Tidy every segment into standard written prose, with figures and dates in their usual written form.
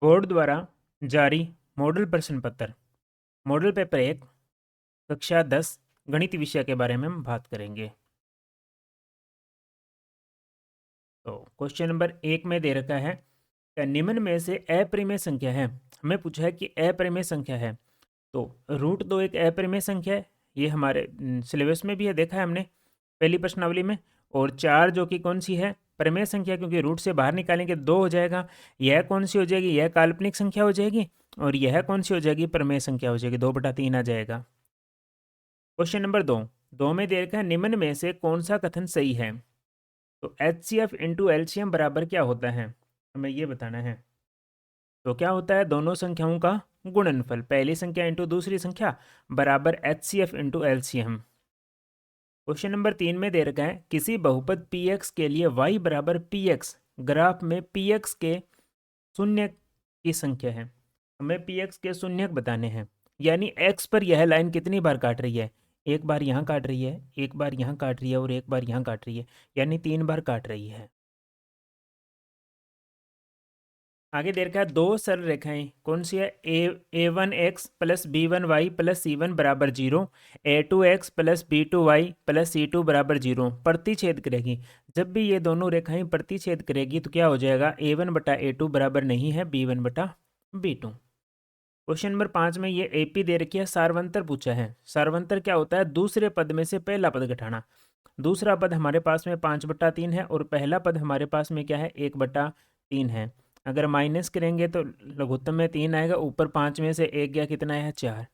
Board द्वारा जारी model प्रश्न पत्र मॉडल पेपर 1 कक्षा 10 गणित विषय के बारे में हम बात करेंगे। तो क्वेश्चन नंबर 1 में दे रखा है क्या निम्न में से अपरिमेय संख्या है। हमें पूछा है कि अपरिमेय संख्या है, तो रूट 2 एक अपरिमेय संख्या है, ये हमारे सिलेबस में भी है, देखा है हमने पहली प्रश्नावली में। और 4 जो कि कौन सी है, परिमेय संख्या, क्योंकि रूट से बाहर निकालेंगे 2 हो जाएगा। यह कौन सी हो जाएगी, यह काल्पनिक संख्या हो जाएगी, और यह कौन सी हो जाएगी, परिमेय संख्या हो जाएगी, 2/3 आ जाएगा। क्वेश्चन नंबर 2 में दे रखा है निम्न में से कौन सा कथन सही है। तो HCF इंटू एलसीएम बराबर क्या होता है, हमें ये बताना है। तो क्या होता है, दोनों संख्याओं का गुणनफल, पहली संख्या इंटू दूसरी संख्या बराबर HCF into LCM. Question number 3 में दे रखा है किसी बहुपद px के लिए y बराबर px ग्राफ में px के शून्य की संख्या है। हमें px के शून्यक बताने हैं, यानी x पर यह लाइन कितनी बार काट रही है, एक बार यहाँ काट रही है, एक बार यहाँ काट रही है और एक बार यहाँ काट रही है, यानी 3 बार काट रही है। आगे दे रखा है दो सरल रेखाएं, कौन सी है, a1x plus b1y plus c1 बराबर 0, a2x plus b2y plus c2 बराबर 0 प्रतिच्छेद करेगी। जब भी ये दोनों रेखाएं प्रतिच्छेद करेगी तो क्या हो जाएगा, a1 बटा a2 बराबर नहीं है b1 बटा b2। क्वेश्चन नंबर 5 में ये AP दे रखी है, सारवंतर पूछा है। सारवंतर क्या होता है, दूसरे पद में से पहला पद घटाना। दूसरा पद हमारे पास में 5/3 है और पहला पद हमारे पास में क्या है, 1/3 है। अगर माइनस करेंगे तो लघुत्तम में 3 आएगा, ऊपर 5 में से 1 गया, कितना है, 4,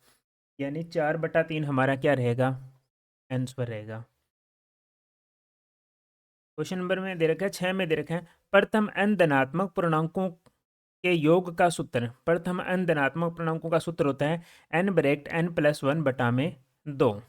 यानी 4/3 हमारा क्या रहेगा, आंसर रहेगा। क्वेश्चन नंबर में दे रखा है 6 में दे रखा है प्रथम n धनात्मक पूर्णांकों के योग का सूत्र। प्रथम n धनात्मक पूर्णांकों का सूत्र होता है n/n+1/2।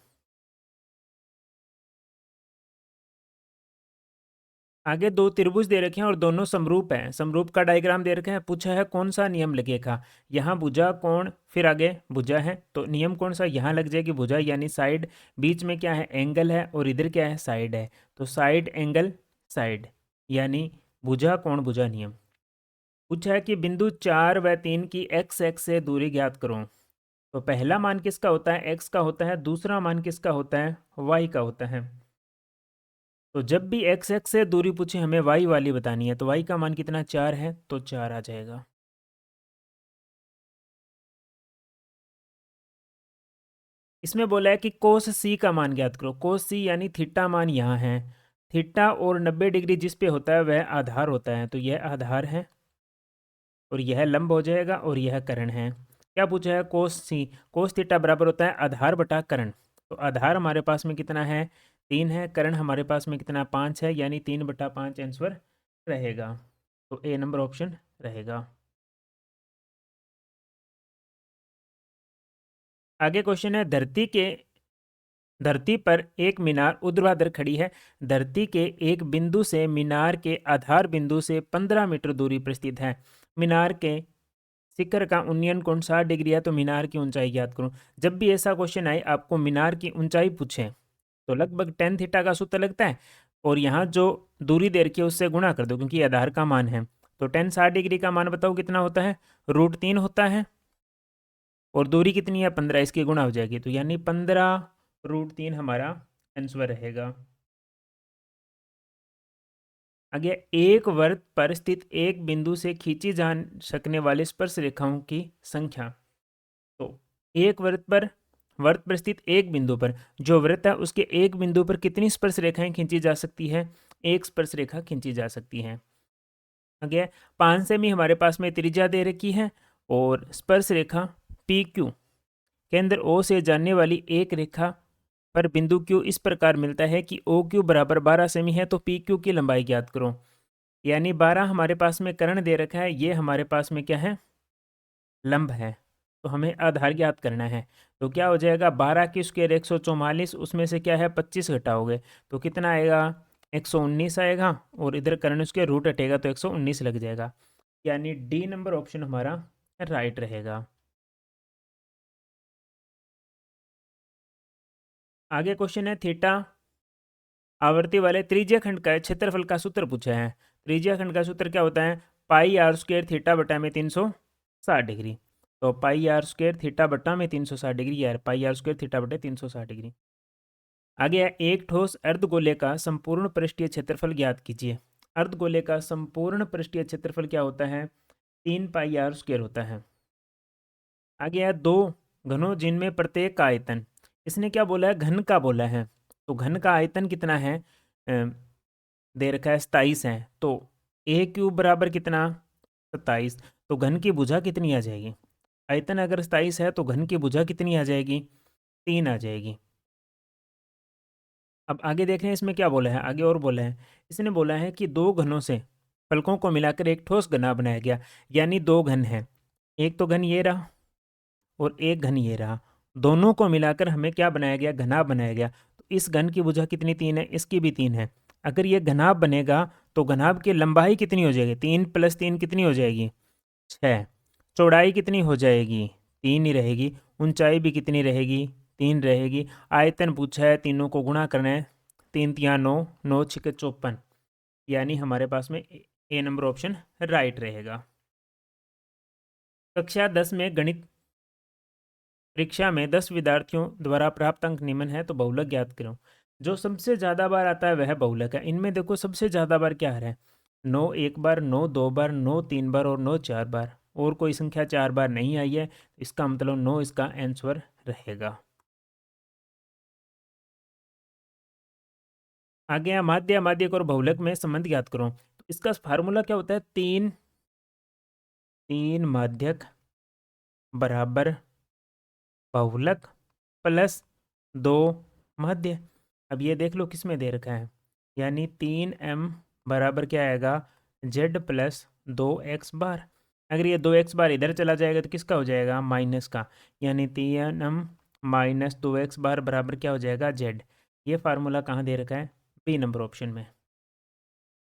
आगे दो त्रिभुज दे रखे हैं और दोनों समरूप हैं। समरूप का डायग्राम दे रखा है, पूछा है कौन सा नियम लगेगा। यहाँ भुजा कोण, फिर आगे भुजा है, तो नियम कौन सा, यहाँ लग जाएगी भुजा यानी साइड, बीच में क्या है, एंगल है, और इधर क्या है, साइड है, तो साइड एंगल साइड, यानी भुजा कोण भुजा नियम। पूछा है कि बिंदु 4 व 3 की एक्स एक्स से दूरी ज्ञात करो। तो पहला मान किसका होता है, एक्स का होता है, दूसरा मान किसका होता है, वाई का होता है। तो जब भी एक्स एक्स से दूरी पूछे हमें वाई वाली बतानी है, तो वाई का मान कितना, 4 है, तो 4 आ जाएगा। इसमें बोला है कि कोस सी का मान ज्ञात करो। कोस सी यानी थीटा मान यहाँ है, थीटा और 90 डिग्री जिस पे होता है वह आधार होता है, तो यह आधार है और यह लंब हो जाएगा और यह कर्ण है। क्या पूछा है, कोस सी, कोस थीटा बराबर होता है आधार बटा कर्ण। तो आधार हमारे पास में कितना है, 3 है, कर्ण हमारे पास में कितना, 5 है, यानी 3/5 आंसर रहेगा। तो ए नंबर ऑप्शन रहेगा। आगे क्वेश्चन है धरती पर एक मीनार ऊर्ध्वाधर खड़ी है। धरती के एक बिंदु से मीनार के आधार बिंदु से 15 मीटर दूरी पर स्थित है। मीनार के शिखर का उन्नयन कोण 60 डिग्री है, तो मीनार की ऊंचाई ज्ञात करो। जब भी ऐसा क्वेश्चन आए आपको मीनार की ऊंचाई पूछे तो लगभग टेन थीटा का सूत्र लगता है, और यहाँ जो दूरी दे रखी है उससे गुणा कर दो, क्योंकि आधार का मान है। तो टेन 60 डिग्री का मान बताओ कितना होता है, √3 होता है, और दूरी कितनी है, 15, इसकी गुणा हो जाएगी, तो यानी 15√3 हमारा आंसर रहेगा। आगे एक वृत्त पर स्थित एक बिंदु से खींची जा सकने वाली स्पर्श रेखाओं की संख्या। तो एक वृत्त पर स्थित एक बिंदु पर जो वृत्त है उसके एक बिंदु पर कितनी स्पर्श रेखाएं खींची जा सकती है, एक स्पर्श रेखा खींची जा सकती है। आगे 5 सेमी हमारे पास में त्रिज्या दे रखी है और स्पर्श रेखा PQ केंद्र O से जाने वाली एक रेखा पर बिंदु Q इस प्रकार मिलता है कि OQ बराबर 12 सेमी है, तो PQ की लंबाई ज्ञात करो। यानी 12 हमारे पास में कर्ण दे रखा है, ये हमारे पास में क्या है, लंब है, तो हमें आधार ज्ञात करना है। तो क्या हो जाएगा, 12 की स्क्वायर 144, उसमें से क्या है 25 घटाओगे तो कितना आएगा, 119 आएगा, और इधर कर्ण स्क्वायर रूट हटेगा तो 119 लग जाएगा, यानी डी नंबर ऑप्शन हमारा राइट रहेगा। आगे क्वेश्चन है थीटा आवर्ती वाले त्रिज्या खंड का क्षेत्रफल का सूत्र पूछा है। त्रिज्या खंड का सूत्र क्या होता है, πr² थीटा बटा में 300 60 डिग्री। तो पाई आर स्क्वायर थीटा बटा में 360 डिग्री यार, पाई आर स्क्वायर थीटा बटे 360 डिग्री। आगे है एक ठोस अर्धगोले का संपूर्ण पृष्ठीय क्षेत्रफल ज्ञात कीजिए। अर्धगोले का संपूर्ण पृष्ठीय क्षेत्रफल क्या होता है? 3 पाई आर स्क्वायर होता है। आगे है दो घनों जिनमें प्रत्येक का आयतन, इसने क्या बोला है? घन का बोला है। तो घन का आयतन कितना है? दे रखा है 27 है। तो ए क्यूब बराबर कितना? 27। तो घन की भुजा कितनी आ जाएगी? आयतन अगर 27 है तो घन की भुजा कितनी आ जाएगी? 3 आ जाएगी। अब आगे देख रहे हैं इसमें क्या बोला है, आगे और बोला है। इसने बोला है कि दो घनों से फलकों को मिलाकर एक ठोस घना बनाया गया, यानी दो घन हैं। एक तो घन ये रहा और एक घन ये रहा, दोनों को मिलाकर हमें क्या बनाया गया? घनाभ बनाया गया। तो इस घन की भुजा कितनी? 3 है, इसकी भी 3 है। अगर ये घनाभ बनेगा तो घनाभ की लंबाई कितनी हो जाएगी? 3 + 3 कितनी हो जाएगी? 6। चौड़ाई कितनी हो जाएगी? 3 ही रहेगी। ऊंचाई भी कितनी रहेगी? 3 रहेगी। आयतन पूछा है, तीनों को गुणा करना है। 3 तिया 9, 9 छिके 54, यानी हमारे पास में ए नंबर ऑप्शन राइट रहेगा। कक्षा 10 में गणित परीक्षा में 10 विद्यार्थियों द्वारा प्राप्त अंक निम्न है, तो बहुलक ज्ञात करो। जो सबसे ज़्यादा बार आता है वह बहुलक है। इनमें देखो सबसे ज़्यादा बार क्या आ रहा है? 9 एक बार, 9 2 बार, 9 3 बार और 9 4 बार। और कोई संख्या 4 बार नहीं आई है, इसका मतलब 9 इसका आंसर रहेगा। आगे है माध्य, माध्यक और बहुलक में संबंध ज्ञात करो। तो इसका फार्मूला क्या होता है? 3 माध्यक बराबर बहुलक प्लस 2 माध्य। अब ये देख लो किस में दे रखा है, यानी 3m बराबर क्या आएगा? z प्लस 2x बार। अगर ये 2x बार इधर चला जाएगा तो किसका हो जाएगा? माइनस का, यानी 3m माइनस 2x बार बराबर क्या हो जाएगा? z। ये फार्मूला कहाँ दे रखा है? बी नंबर ऑप्शन में।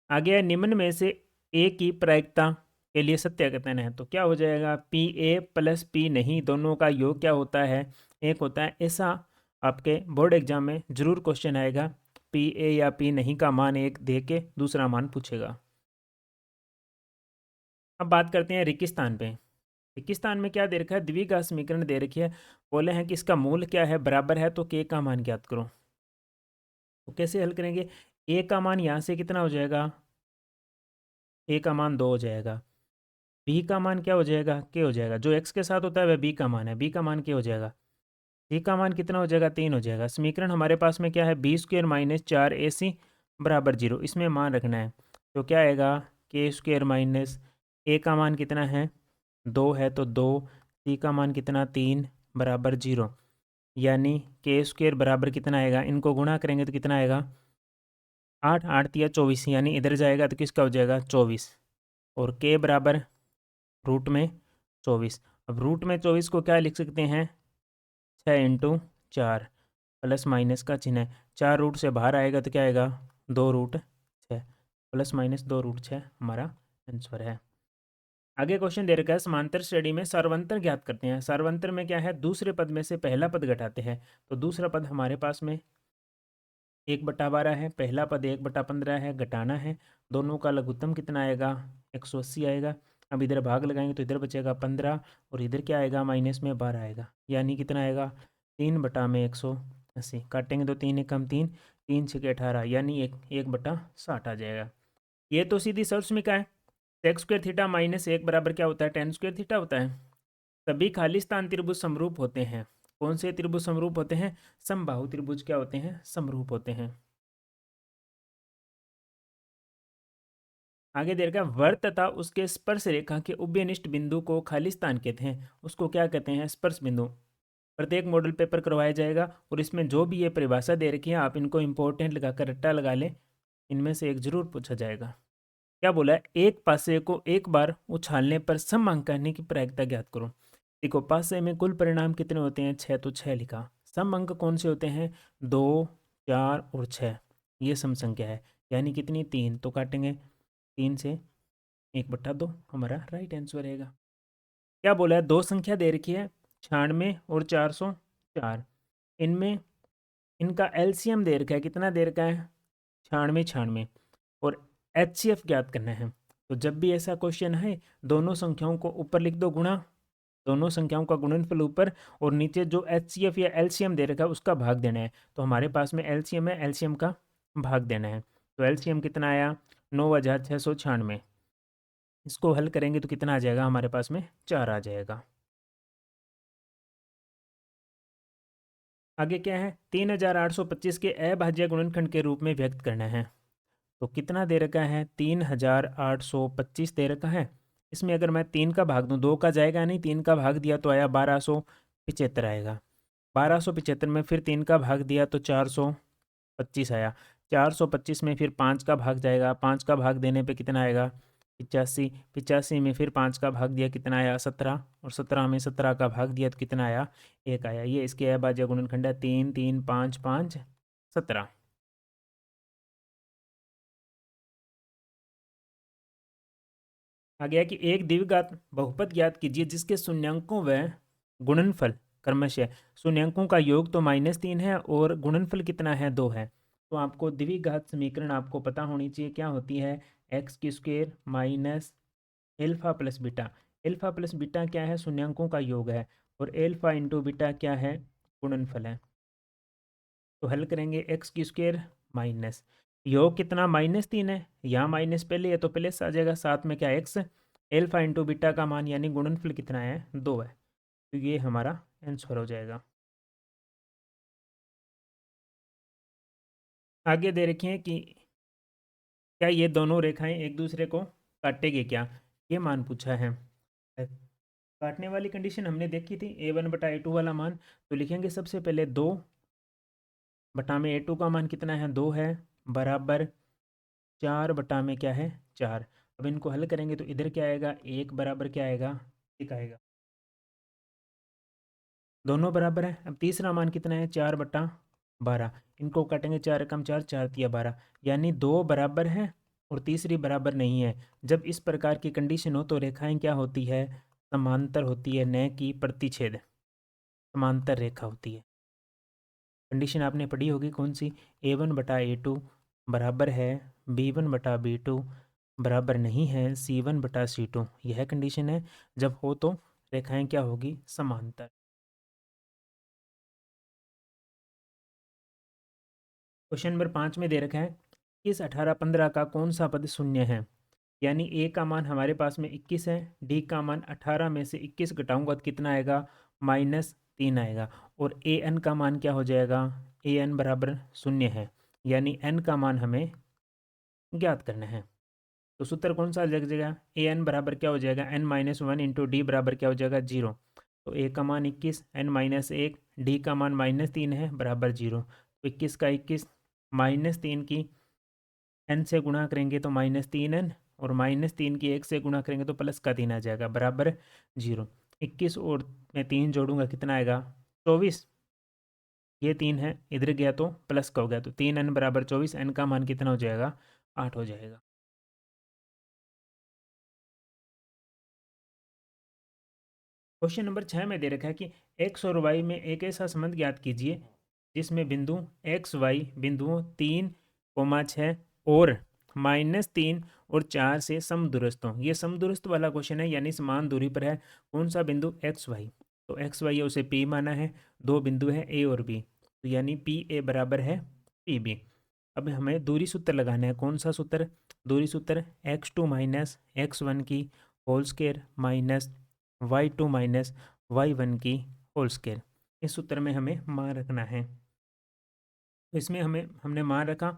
आगे है निम्न में से ए की प्रायिकता के लिए सत्य कथन है, तो क्या हो जाएगा? पी ए प्लस पी नहीं, दोनों का योग क्या होता है? एक होता है। ऐसा आपके बोर्ड एग्जाम में जरूर क्वेश्चन आएगा, पी ए या पी नहीं का मान एक दे के दूसरा मान पूछेगा। अब बात करते हैं रेगिस्तान पे। रेगिस्तान में क्या दे रखा है? द्विघात समीकरण दे रखी है। बोले हैं कि इसका मूल क्या है? बराबर है, तो के का मान ज्ञात करो। तो कैसे हल करेंगे? ए का मान यहाँ से कितना हो जाएगा? ए का मान 2 हो जाएगा। बी का मान क्या हो जाएगा? के हो जाएगा। जो एक्स के साथ होता है वह बी का मान है, बी का मान के हो जाएगा। सी का मान कितना हो जाएगा? 3 हो जाएगा। समीकरण हमारे पास में क्या है? बी स्क्वेयर माइनस 4ac बराबर 0, इसमें मान रखना है। तो क्या आएगा? के स्क्वेयर माइनस ए का मान कितना है? 2 है, तो 2। सी का मान कितना? 3 बराबर 0, यानी के स्क्वेयर बराबर कितना आएगा? इनको गुणा करेंगे तो कितना आएगा? 8 8 तिया 24, यानी इधर जाएगा तो किसका हो जाएगा? 24। और के बराबर रूट में 24। अब रूट में 24 को क्या लिख सकते हैं? 6 × 4 प्लस माइनस का चिन्ह है। 4 रूट से बाहर आएगा तो क्या आएगा? 2√6 प्लस माइनस 2√6 हमारा आंसर है। आगे क्वेश्चन दे रखा है समांतर श्रेणी में सार्वंतर ज्ञात करते हैं। सार्वंतर में क्या है? दूसरे पद में से पहला पद घटाते हैं। तो दूसरा पद हमारे पास में 1/12 है, पहला पद 1/15 है, घटाना है। दोनों का लघुत्तम कितना आएगा? 180 आएगा। अब इधर भाग लगाएंगे तो इधर बचेगा 15 और इधर क्या आएगा? माइनस में 12 आएगा, यानी कितना आएगा? 3/180। काटेंगे तो 3 एकम 3, 3 छके 18, यानी 1/60 आ जाएगा। ये तो सीधी सर्वसमीका है। सेक स्क्वायर थीटा माइनस 1 बराबर क्या होता है? टेन स्क्वायर थीटा होता है। सभी खाली स्थान त्रिभुज समरूप होते हैं। कौन से त्रिभुज समरूप होते हैं? समबाहु त्रिभुज क्या होते हैं? समरूप होते हैं। आगे दे रखा है वर्त तथा उसके स्पर्श रेखा के उभयनिष्ठ बिंदु को खाली स्थान कहते हैं। उसको क्या कहते हैं? स्पर्श बिंदु। प्रत्येक मॉडल पेपर करवाया जाएगा और इसमें जो भी ये परिभाषा दे रखी है आप इनको इंपॉर्टेंट लगाकर रट्टा लगा लें, इनमें से एक जरूर पूछा जाएगा। क्या बोला है? एक पासे को एक बार उछालने पर सम अंक करने की प्रायिकता ज्ञात करो। देखो पासे में कुल परिणाम कितने होते हैं? 6, तो 6 लिखा। सम अंक कौन से होते हैं? 2 4 और 6। ये सम संख्या है, यानी कितनी? 3। तो काटेंगे 3 से 1/2 हमारा राइट आंसर रहेगा। क्या बोला है? दो संख्या दे रखी है 96 और 404। इनमें इनका एलसीएम दे रखा है, कितना दे रखा है? 96 96, और एचसीएफ ज्ञात करना है। तो जब भी ऐसा क्वेश्चन है, दोनों संख्याओं को ऊपर लिख दो गुणा, दोनों संख्याओं का गुणनफल ऊपर, और नीचे जो एचसीएफ या एलसीएम दे रखा है उसका भाग देना है। तो हमारे पास में एलसीएम है, एलसीएम का भाग देना है। तो एलसीएम कितना आया? 9696। इसको हल करेंगे तो कितना आ जाएगा हमारे पास में? 4 आ जाएगा। आगे क्या है? 3825 के अभाज्य गुणनखंड के रूप में व्यक्त करना है। तो कितना दे रखा है? 3825 दे रखा है। इसमें अगर मैं 3 का भाग दूं, 2 का जाएगा नहीं, 3 का भाग दिया तो आया 1275 आएगा। 1275 में फिर 3 का भाग दिया तो 425 आया। 425 में फिर 5 का भाग जाएगा, 5 का भाग देने पे कितना आएगा? 85। 85 में फिर 5 का भाग दिया, कितना आया? 17। और 17 में 17 का भाग दिया तो कितना आया? 1 आया। ये इसके अभाज्य गुणनखंड है। 3 3 5 5 17। आ गया कि एक द्विघात बहुपद ज्ञात कीजिए जिसके शून्यांकों व गुणनफल क्रमशः, शून्यांकों का योग तो -3 है और गुणनफल कितना है? 2 है। तो आपको द्विघात समीकरण आपको पता होनी चाहिए, क्या होती है? एक्स की square minus alpha plus beta. Alpha plus beta क्या है? शून्यांकों का योग है। और एल्फा इंटू बीटा क्या है? गुणनफल है। तो हल करेंगे, एक्स की स्क्वेयर माइनस योग कितना? -3 है। यहाँ माइनस पहले है तो प्लस आ जाएगा, साथ में क्या? एक्स। एल्फा इंटू बीटा का मान यानी गुणनफल कितना है? 2 है। तो ये हमारा आंसर हो जाएगा। आगे दे रखे हैं कि क्या ये दोनों रेखाएं एक दूसरे को काटेगी क्या? ये मान पूछा है। काटने वाली कंडीशन हमने देखी थी, a1/a2 वाला मान। तो लिखेंगे सबसे पहले 2 बटा में a2 का मान कितना है? 2 है, बराबर 4 बटा में क्या है? 4। अब इनको हल करेंगे तो इधर क्या आएगा? 1 बराबर क्या आएगा? 1 आएगा। दोनों बराबर है। अब तीसरा मान कितना है? 4/12। इनको काटेंगे, 4 एकम 4, 4 तिया 12, यानी 2 बराबर है और तीसरी बराबर नहीं है। जब इस प्रकार की कंडीशन हो तो रेखाएं क्या होती है? समांतर होती है, न कि प्रतिच्छेद। समांतर रेखा होती है। कंडीशन आपने पढ़ी होगी कौन सी? a1/a2 बराबर है b1/b2 बराबर नहीं है c1/c2। यह कंडीशन है। जब हो तो रेखाएं क्या होगी? समांतर। क्वेश्चन नंबर 5 में दे रखा है, इस 18 15 का कौन सा पद शून्य है? यानी ए का मान हमारे पास में 21 है, डी का मान 18 में से 21 घटाऊंगा तो कितना आएगा? -3 आएगा। और ए एन का मान क्या हो जाएगा? ए एन बराबर 0 है, यानी एन का मान हमें ज्ञात करना है। तो सूत्र कौन सा लग जाएगा? ए एन बराबर क्या हो जाएगा? n-1 इंटू डी बराबर क्या हो जाएगा? 0। तो ए का मान 21, n-1, डी का मान -3 है, बराबर 0। तो 21 का 21 -3 की n से गुणा करेंगे तो -3n, और -3 की 1 से गुणा करेंगे तो प्लस का 3 आ जाएगा, बराबर 0। 21 और मैं 3 जोड़ूंगा, कितना आएगा? 24। ये 3 है, इधर गया तो प्लस का हो गया, तो 3n बराबर 24। n का मान कितना हो जाएगा? 8 हो जाएगा। क्वेश्चन नंबर 6 में दे रखा है कि एक्स और वाई में एक ऐसा संबंध ज्ञात कीजिए जिसमें बिंदु एक्स वाई बिंदुओं 3, 6 और -3 और 4 से समदूरस्थ हों। ये समदूरस्थ वाला क्वेश्चन है, यानी समान दूरी पर है। कौन सा बिंदु? X Y. तो एक्स वाई है, उसे पी माना है। दो बिंदु है ए और बी, तो यानी पी ए बराबर है पी बी। अब हमें दूरी सूत्र लगाना है। कौन सा सूत्र? दूरी सूत्र x2 माइनस x1 की whole square minus y2 minus y1 की होल स्केयर। इस सूत्र में हमें मान रखना है। तो इसमें हमने मान रखा,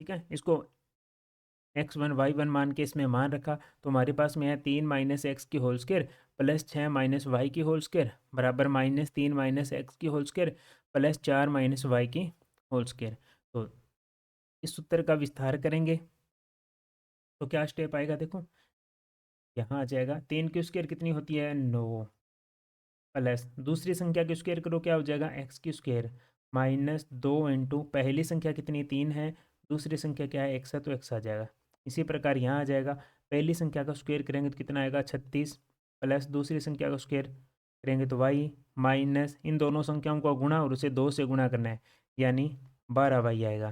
ठीक है। इसको x1 y1 मान के इसमें मान रखा, तो हमारे पास में है 3 माइनस एक्स की whole square plus 6 minus Y की होल स्केयर बराबर -3 माइनस एक्स की whole square plus 4 minus Y की होल स्केयर। तो इस सूत्र का विस्तार करेंगे तो क्या स्टेप आएगा? देखो, यहाँ आ जाएगा 3 की स्क्वायर कितनी होती है? 9, प्लस दूसरी संख्या की स्क्वायर करो, क्या हो जाएगा? एक्स की स्क्वायर -2 इंटू पहली संख्या कितनी? 3 है, दूसरी संख्या क्या है? एक्स है, तो एक्स आ जाएगा। इसी प्रकार यहाँ आ जाएगा, पहली संख्या का स्क्वायर करेंगे तो कितना आएगा? 36, प्लस दूसरी संख्या का स्क्वायर करेंगे तो वाई, माइनस इन दोनों संख्याओं को गुणा और उसे 2 से गुणा करना है, यानी 12 वाई आएगा।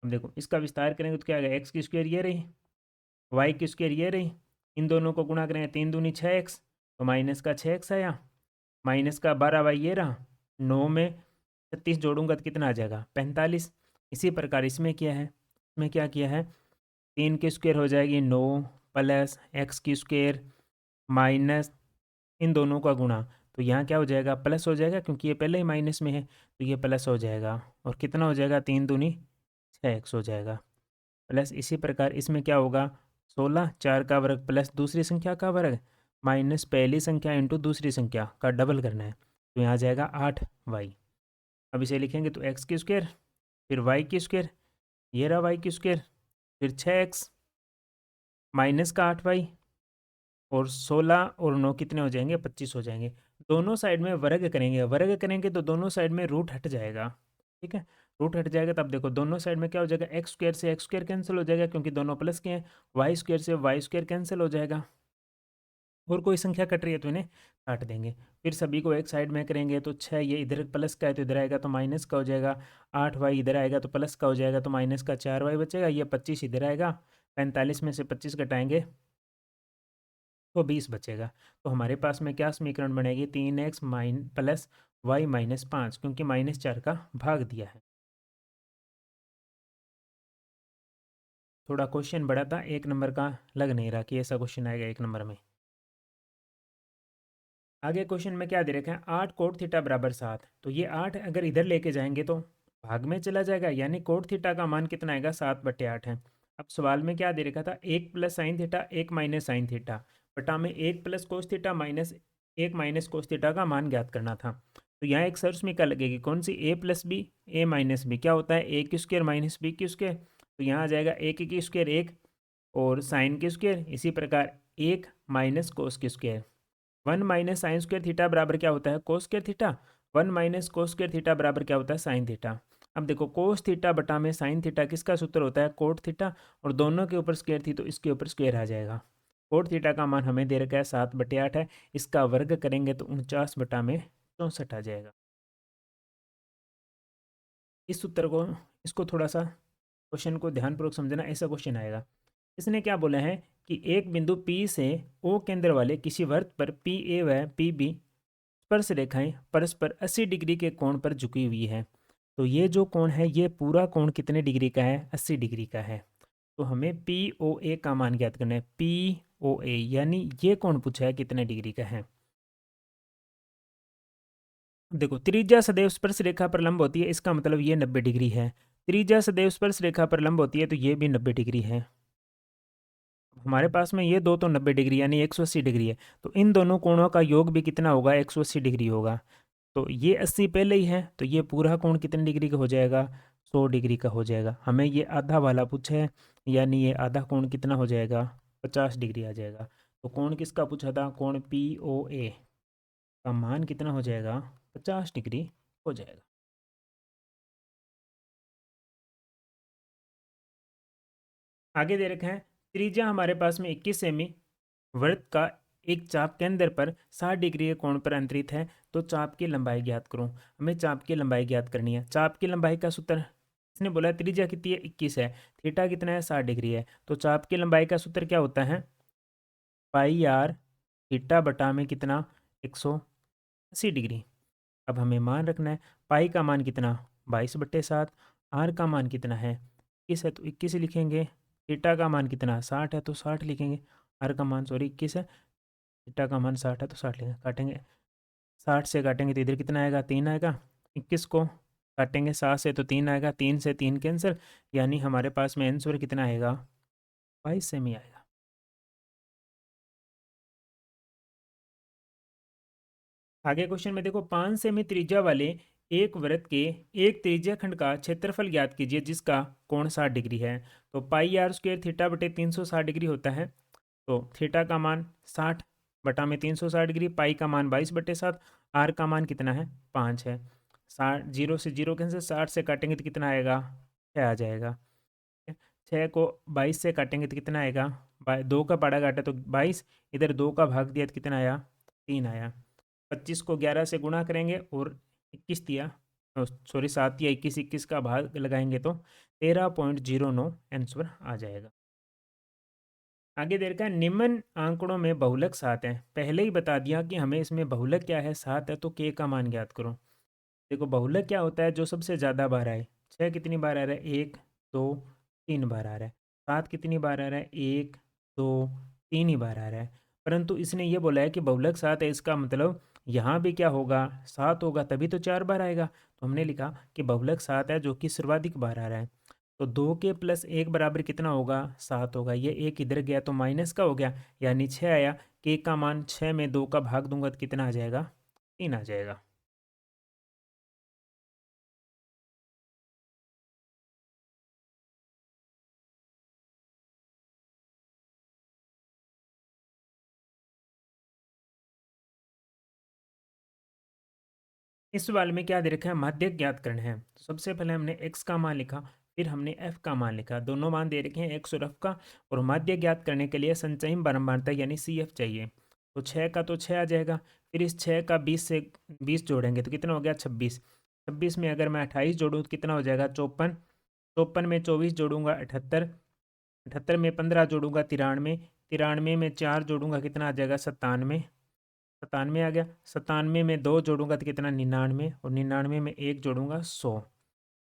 अब देखो, इसका विस्तार करेंगे तो क्या आएगा? एक्स की स्क्वायर ये रही, वाई की स्क्वायर ये रही, इन दोनों को गुणा करेंगे 3 दूनी 6x, तो माइनस का 6x आया, माइनस का 12y ये रहा, 9 में 36 जोड़ूंगा तो कितना आ जाएगा 45। इसी प्रकार इसमें क्या है, इसमें क्या किया है, 3 की स्क्वायर हो जाएगी 9 प्लस x की स्क्वायर माइनस इन दोनों का गुणा, तो यहाँ क्या हो जाएगा प्लस हो जाएगा, क्योंकि ये पहले ही माइनस में है तो ये प्लस हो जाएगा, और कितना हो जाएगा 3 दूनी 6x हो जाएगा प्लस। इसी प्रकार इसमें क्या होगा 16, 4 का वर्ग प्लस दूसरी संख्या का वर्ग माइनस पहली संख्या इंटू दूसरी संख्या का डबल करना है, तो यहाँ आ जाएगा 8y। अब इसे लिखेंगे तो x की स्क्वायर फिर y की स्क्वायर, ये रहा y की स्क्वायर, फिर 6x माइनस का 8y, और 16 और 9 कितने हो जाएंगे 25 हो जाएंगे। दोनों साइड में वर्ग करेंगे, वर्ग करेंगे तो दोनों साइड में रूट हट जाएगा, ठीक है। रूट हट जाएगा तब देखो दोनों साइड में क्या हो जाएगा, एक्स स्क्वायर से एक्स स्क्वायर कैंसिल हो जाएगा क्योंकि दोनों प्लस के हैं, वाई स्क्वायर से वाई स्क्वायर कैंसिल हो जाएगा, और कोई संख्या कट रही है तो इन्हें काट देंगे। फिर सभी को एक साइड में करेंगे तो 6 ये इधर प्लस का है तो इधर आएगा तो माइनस का हो जाएगा, 8y इधर आएगा तो प्लस का हो जाएगा तो माइनस का 4y बचेगा, ये 25 इधर आएगा, 45 में से 25 घटाएंगे तो 20 बचेगा। तो हमारे पास में क्या समीकरण बनेगी 3x प्लस वाई माइनस 5, क्योंकि माइनस 4 का भाग दिया है। थोड़ा क्वेश्चन बड़ा था, 1 नंबर का लग नहीं रहा कि ऐसा क्वेश्चन आएगा 1 नंबर में। आगे क्वेश्चन में क्या दे रखा है 8 कोट थीटा बराबर 7, तो ये 8 अगर इधर लेके जाएंगे तो भाग में चला जाएगा, यानी कोट थीटा का मान कितना आएगा 7/8 है। अब सवाल में क्या दे रखा था 1 plus sine theta 1 minus sine theta बटा में 1 plus cos theta minus 1 minus cos theta का मान ज्ञात करना था। तो यहाँ एक सर्च में क्या लगेगी, कौन सी a plus B A minus B क्या होता है ए की स्क्वायर माइनस बी की स्क्वायर, तो यहाँ आ जाएगा ए की स्क्वायर 1 और साइन की स्क्वायर, इसी प्रकार 1 माइनस कोस की square, 1 minus sine square theta बराबर क्या होता है cos square theta, 1 minus cos square theta बराबर क्या होता है साइन थीटा। अब देखो कोस थीटा बटा में साइन थीटा किसका सूत्र होता है कोट थीटा, और दोनों के ऊपर स्क्वायर थी तो इसके ऊपर स्क्वायर आ जाएगा। कोट थीटा का मान हमें दे रखा है 7/8 है, इसका वर्ग करेंगे तो 49/64 आ जाएगा। इस सूत्र को इसको थोड़ा सा क्वेश्चन को ध्यानपूर्वक समझना, ऐसा क्वेश्चन आएगा। इसने क्या बोला है कि एक बिंदु P से O केंद्र वाले किसी वृत्त पर PA व PB स्पर्श रेखाएं परस्पर 80 डिग्री के कोण पर झुकी हुई है। तो ये जो कोण है ये पूरा कोण कितने डिग्री का है 80 डिग्री का है। तो हमें POA का मान ज्ञात करना है, POA यानी ये कोण पूछा है कितने डिग्री का है। देखो त्रिज्या सदैव स्पर्श रेखा पर लंब होती है, इसका मतलब ये 90 डिग्री है। त्रिज्या सदैव स्पर्श रेखा पर लंब होती है तो ये भी 90 डिग्री है। हमारे पास में ये दो तो 90 डिग्री यानी 180 डिग्री है, तो इन दोनों कोणों का योग भी कितना होगा 180 डिग्री होगा। तो ये 80 पहले ही है तो ये पूरा कोण कितने डिग्री का हो जाएगा 100 डिग्री का हो जाएगा। हमें ये आधा वाला पूछा है, यानी ये आधा कोण कितना हो जाएगा 50 डिग्री आ जाएगा। तो कोण किसका पूछा था कोण POA का मान कितना हो जाएगा 50 डिग्री हो जाएगा। आगे दे रखे हैं त्रिज्या हमारे पास में 21 सेमी, वृत्त का एक चाप केंद्र पर 60 डिग्री के कोण पर अंतरित है, तो चाप की लंबाई ज्ञात करो। हमें चाप की लंबाई ज्ञात करनी है। चाप की लंबाई का सूत्र इसने बोला त्रिज्या कितनी है 21 है, थीटा कितना है 60 डिग्री है, तो चाप की लंबाई का सूत्र क्या होता है पाई आर थीटा बटा में कितना 180 डिग्री। अब हमें मान रखना है पाई का मान कितना 22/7, आर का मान कितना है 21 है तो 21 लिखेंगे, थीटा का मान कितना 60 है तो 60 लिखेंगे, आर का मान सॉरी 21 है, थीटा का मान 60 है तो 60 लिखेंगे। काटेंगे 60 से काटेंगे तो इधर कितना आएगा 3 आएगा, 21 को काटेंगे 7 से तो 3 आएगा, 3 से 3 कैंसिल, यानी हमारे पास में आंसर कितना आएगा 22 सेमी आएगा। आगे क्वेश्चन में देखो 5 सेमी त्रिज्या वाले एक वृत्त के एक त्रिज्या खंड का क्षेत्रफल ज्ञात कीजिए जिसका कोण 60 डिग्री है। तो पाई आर स्क्वायर थीटा बटे 360 डिग्री होता है, तो थीटा का मान 60 बटा में 360 डिग्री, पाई का मान 22/7, आर का मान कितना है 5 है। 60 जीरो से जीरो कैंसिल, 60 से काटेंगे तो कितना आएगा 6 आ जाएगा। 6 को 22 से काटेंगे तो कितना आएगा 2 का पाड़ा काटा तो 22, इधर 2 का भाग दिया तो कितना आया 3 आया। 25 को 11 से गुणा करेंगे और 21 दिया सॉरी 7 या 21, 21 का भाग लगाएंगे तो 13.09 आंसर आ जाएगा। आगे दे रखा है निम्न आंकड़ों में बहुलक 7 है। पहले ही बता दिया कि हमें इसमें बहुलक क्या है 7 है, तो के का मान ज्ञात करो। देखो बहुलक क्या होता है, जो सबसे ज़्यादा बार आए। 6 कितनी बार आ रहा है, 1 2 3 बार आ रहा है। 7 कितनी बार आ रहा है, 1 2 3 ही बार आ रहा है। परंतु इसने ये बोला है कि बहुलक 7 है, इसका मतलब यहाँ भी क्या होगा, 7 होगा तभी तो 4 बार आएगा। तो हमने लिखा कि बहुलक 7 है जो कि सर्वाधिक बार आ रहा है। तो 2 के प्लस 1 बराबर कितना होगा, 7 होगा। ये एक इधर गया तो माइनस का हो गया, यानी 6 आया। के का मान 6 में 2 का भाग दूंगा तो कितना आ जाएगा, 3 आ जाएगा। इस सवाल में क्या दे रखा है, माध्यक ज्ञात करना है। तो सबसे पहले हमने x का मान लिखा, फिर हमने f का मान लिखा। दोनों मान दे रखे हैं x और f का। और माध्य ज्ञात करने के लिए संचयी बारंबारता यानी CF चाहिए। तो 6 का तो 6 आ जाएगा। फिर इस 6 का 20 से 20 जोड़ेंगे तो कितना हो गया, 26। 26 में अगर मैं 28 जोड़ूँ तो कितना हो जाएगा, 54। 54 में 24 जोड़ूंगा 78। 78 में 15 जोड़ूंगा 93। 93 में 4 जोड़ूंगा कितना आ जाएगा, 97। 97 आ गया। 97 में 2 जोड़ूंगा तो कितना, 99। और 99 में 1 जोड़ूंगा 100।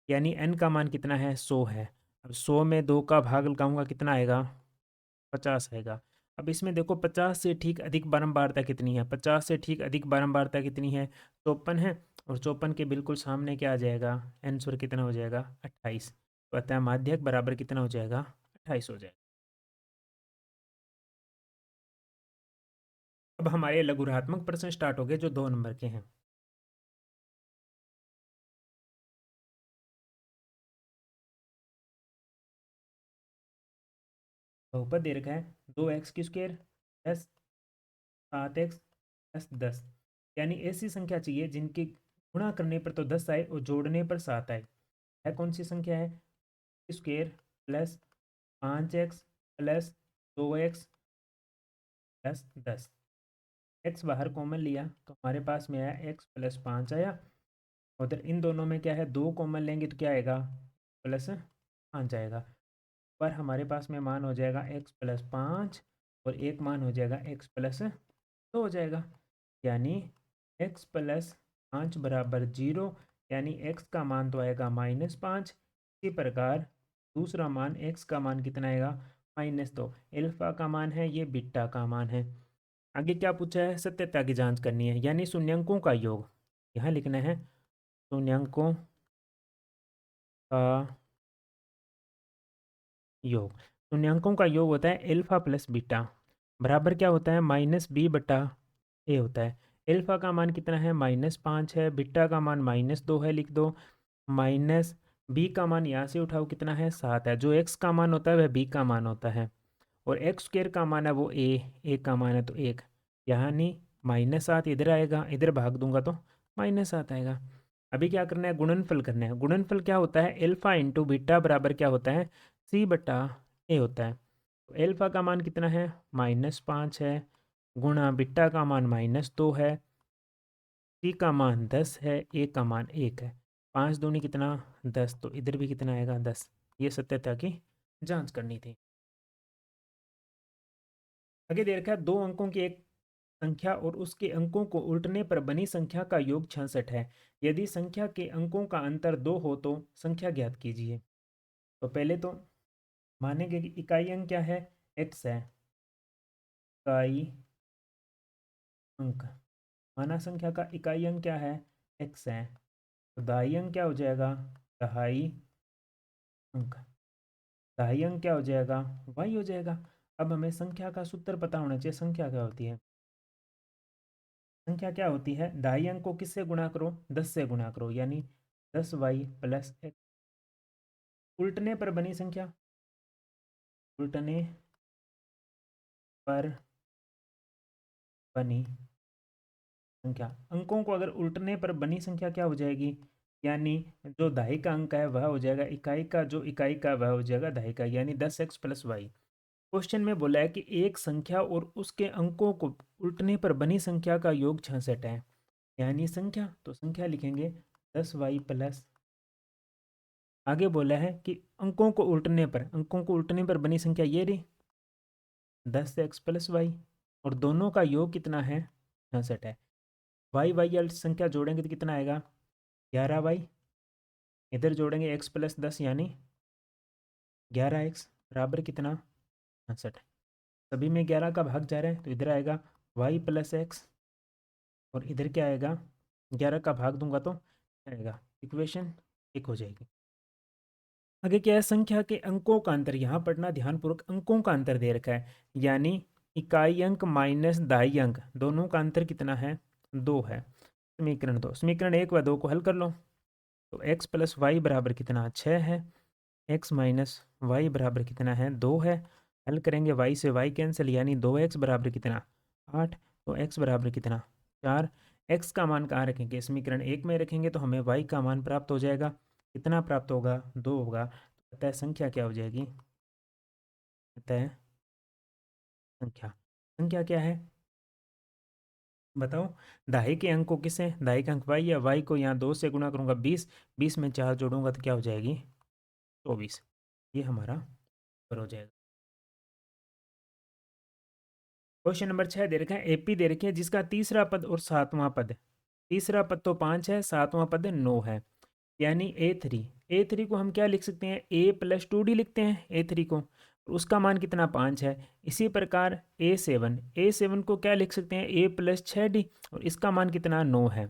यानी n का मान कितना है, 100 है। अब 100 में 2 का भाग लगाऊंगा कितना आएगा, 50 आएगा। अब इसमें देखो 50 से ठीक अधिक बारंबारता कितनी है, 50 से ठीक अधिक बारंबारता कितनी है, 54 है। और 54 के बिल्कुल सामने क्या आ जाएगा, आंसर कितना हो जाएगा, 28। तो अतः माध्यक बराबर कितना हो जाएगा, 28 हो जाएगा। अब हमारे लघुरात्मक प्रश्न स्टार्ट हो गए जो 2 नंबर के हैं। बहुपद दे रखा है 2x² प्लस 7x प्लस 10। यानी ऐसी संख्या चाहिए जिनके गुणा करने पर तो 10 आए और जोड़ने पर 7 आए। है कौन सी संख्या है, square plus 5x plus 2x plus 10। x बाहर कॉमन लिया तो हमारे पास में आया x प्लस 5 आया। उधर इन दोनों में क्या है, 2 कॉमन लेंगे तो क्या आएगा, प्लस 5 आएगा। पर हमारे पास में मान हो जाएगा x प्लस 5 और एक मान हो जाएगा x प्लस 2 हो जाएगा। यानी x प्लस 5 बराबर 0। यानी x का मान तो आएगा -5। इसी प्रकार दूसरा मान x का मान कितना आएगा, -2। अल्फा का मान है, ये बीटा का मान है। आगे क्या पूछा है, सत्यता की जांच करनी है यानी शून्यंकों का योग। यहाँ लिखना है शून्यंकों का योग। शून्यंकों का योग होता है अल्फा प्लस बीटा, बराबर क्या होता है, -b/a होता है। अल्फा का मान कितना है, -5 है। बीटा का मान -2 है, लिख दो। माइनस बी का मान यहाँ से उठाओ कितना है, 7 है। जो एक्स का मान होता है वह बी का मान होता है। और x² का मान है वो ए का मान है तो 1। यानी -7 इधर आएगा, इधर भाग दूंगा तो -7 आएगा। अभी क्या करना है, गुणनफल करना है। गुणनफल क्या होता है, एल्फा इंटू बीटा बराबर क्या होता है, c/a होता है। तो एल्फा का मान कितना है, -5 है, गुणा बीटा का मान -2 है, सी का मान 10 है, ए का मान 1 है। 5 दूनी कितना, 10। तो इधर भी कितना आएगा, 10। ये सत्यता की जांच करनी थी। आगे दे रखा है 2 अंकों की एक संख्या और उसके अंकों को उल्टने पर बनी संख्या का योग 66 है। यदि संख्या के अंकों का अंतर 2 हो तो संख्या ज्ञात कीजिए। तो पहले तो मानेंगे कि इकाई अंक क्या है, x है। इकाई अंक, माना संख्या का इकाई अंक क्या है, x है। तो दाई अंक क्या हो जाएगा, दहाई अंक। दाई अंक क्या हो जाएगा, y हो जाएगा। अब हमें संख्या का सूत्र पता होना चाहिए। संख्या क्या होती है, संख्या क्या होती है, दाई अंक को किससे गुणा करो, 10 से गुणा करो, यानी 10y प्लस x। उल्टने पर बनी संख्या, उल्टने पर बनी संख्या। अंकों को अगर उल्टने पर बनी संख्या क्या हो जाएगी, यानी जो दहाई का अंक है वह हो जाएगा इकाई का, जो इकाई का वह हो जाएगा दहाई का, यानी 10x प्लस वाई। क्वेश्चन में बोला है कि एक संख्या और उसके अंकों को उल्टने पर बनी संख्या का योग 66 है। यानी संख्या, तो संख्या लिखेंगे 10y प्लस, आगे बोला है कि अंकों को उल्टने पर, अंकों को उल्टने पर बनी संख्या ये रही 10x प्लस वाई, और दोनों का योग कितना है? 66 है। वाई वाई वाली संख्या जोड़ेंगे तो कितना आएगा? 11y। इधर जोड़ेंगे x प्लस 10 यानी 11x बराबर कितना? 66। सभी में 11 का भाग जा रहा है तो इधर आएगा y प्लस एक्स, और इधर क्या आएगा? 11 का भाग दूंगा तो आएगा, इक्वेशन 1 हो जाएगी। आगे क्या है? संख्या के अंकों का अंतर। यहाँ पढ़ना ध्यानपूर्वक, अंकों का अंतर दे रखा है, यानी इकाई अंक माइनस दाई अंक, दोनों का अंतर कितना है? 2 है। समीकरण 2, समीकरण 1 व 2 को हल कर लो। तो x प्लस वाई बराबर कितना? 6 है। x माइनस वाई बराबर कितना है? 2 है। हल करेंगे, y से y कैंसिल, यानी 2x बराबर कितना? 8। तो x बराबर कितना? 4। x का मान कहाँ रखेंगे? समीकरण 1 में रखेंगे तो हमें y का मान प्राप्त हो जाएगा। कितना प्राप्त होगा? 2 होगा। तो अतः संख्या क्या हो जाएगी? अतः संख्या, संख्या क्या है बताओ? दाई के अंक को किसे? दाई का अंक y, या y को यहाँ 2 से गुणा करूँगा 20, 20 में 4 जोड़ूंगा तो क्या हो जाएगी? 24। ये हमारा उत्तर हो जाएगा। क्वेश्चन नंबर 6 दे रखा है, एपी दे रखी है जिसका तीसरा पद और सातवां पद, तीसरा पद तो 5 है, सातवां पद 9 है, यानी A3। A3 को हम क्या लिख सकते हैं? a प्लस 2d लिखते हैं A3 को, और उसका मान कितना? 5 है। इसी प्रकार A7, A7 को क्या लिख सकते हैं? a प्लस 6d, और इसका मान कितना? 9 है।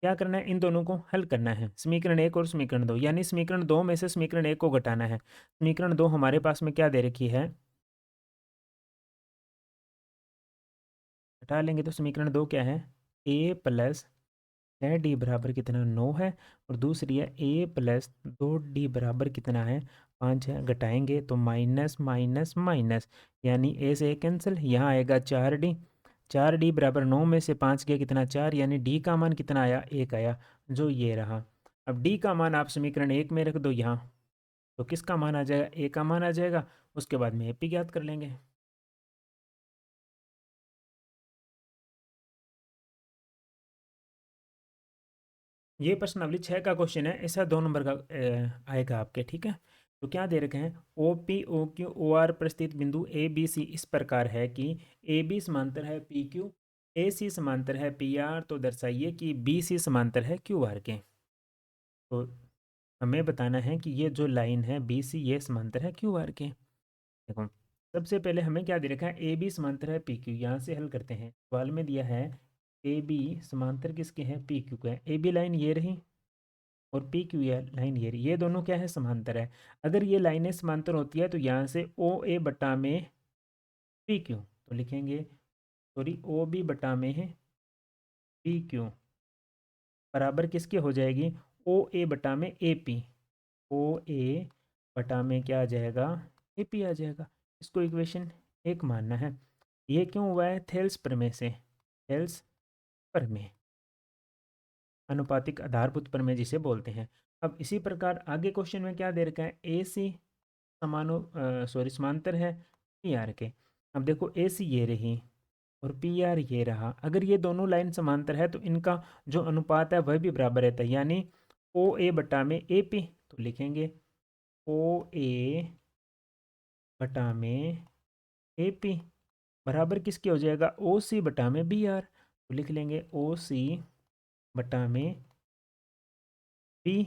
क्या करना है? इन दोनों को हल करना है, समीकरण 1 और समीकरण 2, यानी समीकरण 2 में से समीकरण 1 को घटाना है। समीकरण 2 हमारे पास में क्या दे रखी है? घटा लेंगे तो समीकरण 2 क्या है? a प्लस 6d बराबर कितना? 9 है। और दूसरी है a प्लस 2d बराबर कितना है? 5 है। घटाएंगे तो माइनस माइनस माइनस, यानी a से a कैंसिल, यहाँ आएगा 4d। 4d बराबर 9 में से 5 गया कितना? 4, यानी d का मान कितना आया? 1 आया, जो ये रहा। अब d का मान आप समीकरण 1 में रख दो यहाँ, तो किसका मान आ जाएगा? a का मान आ जाएगा। उसके बाद में AP ज्ञात कर लेंगे। ये प्रश्नावली 6 का क्वेश्चन है, ऐसा 2 नंबर का आएगा आपके, ठीक है। तो क्या दे रखे हैं? O P O Q O R पर स्थित बिंदु ए बी सी इस प्रकार है कि ए बी समांतर है पी क्यू, ए सी समांतर है पी आर, तो दर्शाइए कि बी सी समांतर है क्यू आर के। तो हमें बताना है कि ये जो लाइन है बी सी, ये समांतर है क्यू आर के। देखो, सबसे पहले हमें क्या दे रखा है? ए बी समांतर है पी क्यू, यहाँ से हल करते हैं। सवाल में दिया है ए बी समांतर किसके हैं? पी क्यू के। ए बी लाइन ये रही, और पी क्यू लाइन ये दोनों क्या है? समांतर है। अगर ये लाइनें समांतर होती है तो यहाँ से ओ ए बटा में पी क्यू, तो लिखेंगे, सॉरी, ओ बी बटा में है पी क्यू बराबर किसके हो जाएगी? ओ ए बटा में ए पी। ओ ए बटा में क्या आ जाएगा? ए पी आ जाएगा। इसको इक्वेशन 1 मानना है। ये क्यों हुआ है? थेल्स प्रमेय से, थेल्स प्रमेय, अनुपातिक आधारभूत प्रमेय जिसे बोलते हैं। अब इसी प्रकार आगे क्वेश्चन में क्या दे रखा है? ए सी सॉरी समांतर है पी आर के। अब देखो, ए सी ये रही और पी आर ये रहा। अगर ये दोनों लाइन समांतर है तो इनका जो अनुपात है वह भी बराबर रहता है, यानी ओ ए बटा में ए पी। तो लिखेंगे ओ ए बटा में ए पी बराबर किसके हो जाएगा? ओ सी बटा में बी आर। तो लिख लेंगे ओ सी बटा में बी,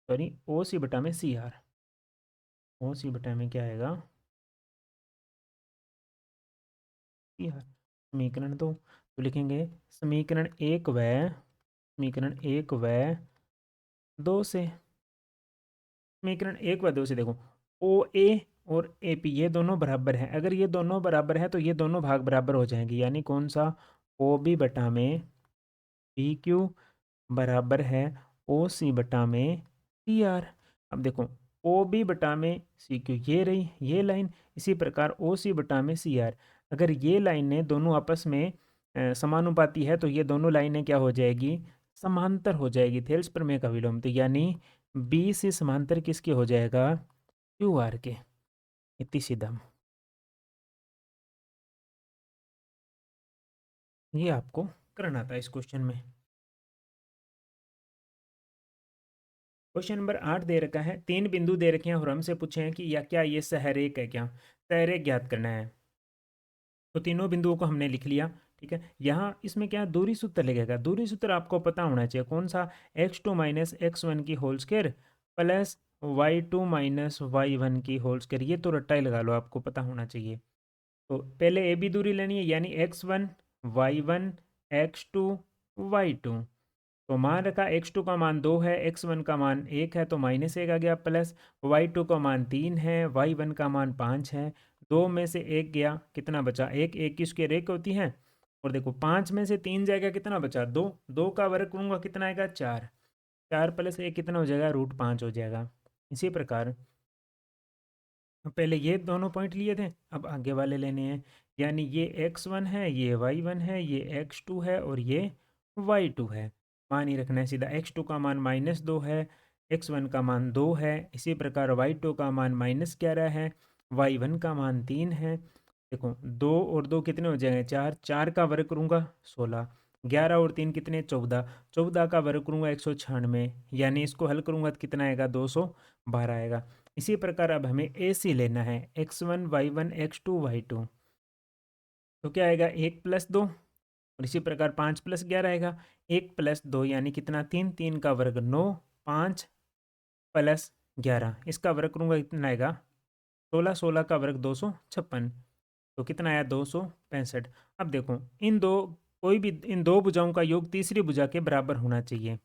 सॉरी, ओ सी बटा में सी आर। ओ सी बटा में क्या आएगा? यार, समीकरण 2। तो लिखेंगे समीकरण 1 व समीकरण 1 व 2 से, समीकरण 1 व 2 से देखो, ओ ए और ए पी ये दोनों बराबर हैं। अगर ये दोनों बराबर हैं तो ये दोनों भाग बराबर हो जाएंगे, यानी कौन सा? ओ बी बटा में पी क्यू बराबर है ओ सी बटा में सी आर। अब देखो, ओ बी बटा में सी क्यू ये रही ये लाइन, इसी प्रकार ओ सी बटा में सी आर। अगर ये लाइनें दोनों आपस में समानुपाती है तो ये दोनों लाइनें क्या हो जाएगी? समांतर हो जाएगी, थेल्स प्रमेय का विलोम। तो यानी बी से समांतर किसके हो जाएगा? क्यू आर के। इतनी सीधा ये आपको करना था इस क्वेश्चन में। क्वेश्चन नंबर 8 दे रखा है, 3 बिंदु दे रखे हैं और हमसे पूछे हैं कि या क्या ये सहरेख है क्या? सह ज्ञात करना है। तो तीनों बिंदुओं को हमने लिख लिया। ठीक है, यहाँ इसमें क्या दूरी सूत्र लगेगा। दूरी सूत्र आपको पता होना चाहिए कौन सा, x2 माइनस x1 की whole square plus y2 minus y1 की होल स्क्वायर। ये तो रट्टा ही लगा लो, आपको पता होना चाहिए। तो पहले ए बी दूरी लेनी है, यानी x1 y1 x2 y2। तो मान रखा x2 का मान 2 है, x1 का मान 1 है, तो -1 आ गया, प्लस y2 का मान 3 है, y1 का मान 5 है। 2 में से 1 गया, कितना बचा? 1, 1 की स्क्वायर 1 होती है। और देखो 5 में से 3 जाएगा, कितना बचा? 2। 2 का वर्ग करूँगा कितना आएगा? 4। 4 प्लस 1 कितना हो जाएगा? √5 हो जाएगा। इसी प्रकार पहले ये दोनों पॉइंट लिए थे, अब आगे वाले लेने हैं। यानी ये x1 है, ये y1 है, ये x2 है और ये y2 है। मान ही रखना है सीधा। x2 का मान -2 है, x1 का मान 2 है, इसी प्रकार y2 का मान -11 है, y1 का मान 3 है। देखो 2 और 2 कितने हो जाएंगे? 4। 4 का वर्ग करूँगा 16। 11 और 3 कितने? 14। 14 का वर्ग करूँगा 196, यानी इसको हल करूँगा तो कितना आएगा? 212 आएगा। इसी प्रकार अब हमें ए सी लेना है, x1 y1 x2 y2। तो क्या आएगा? 1 + 2, और इसी प्रकार 5 + 11 आएगा। 1 + 2 यानी कितना? 3। 3 का वर्ग 9, 5 + 11 इसका वर्ग करूँगा कितना आएगा? 16। 16 का वर्ग 256, तो कितना आया? 265। अब देखो इन दो भुजाओं का योग तीसरी भुजा के बराबर होना चाहिए।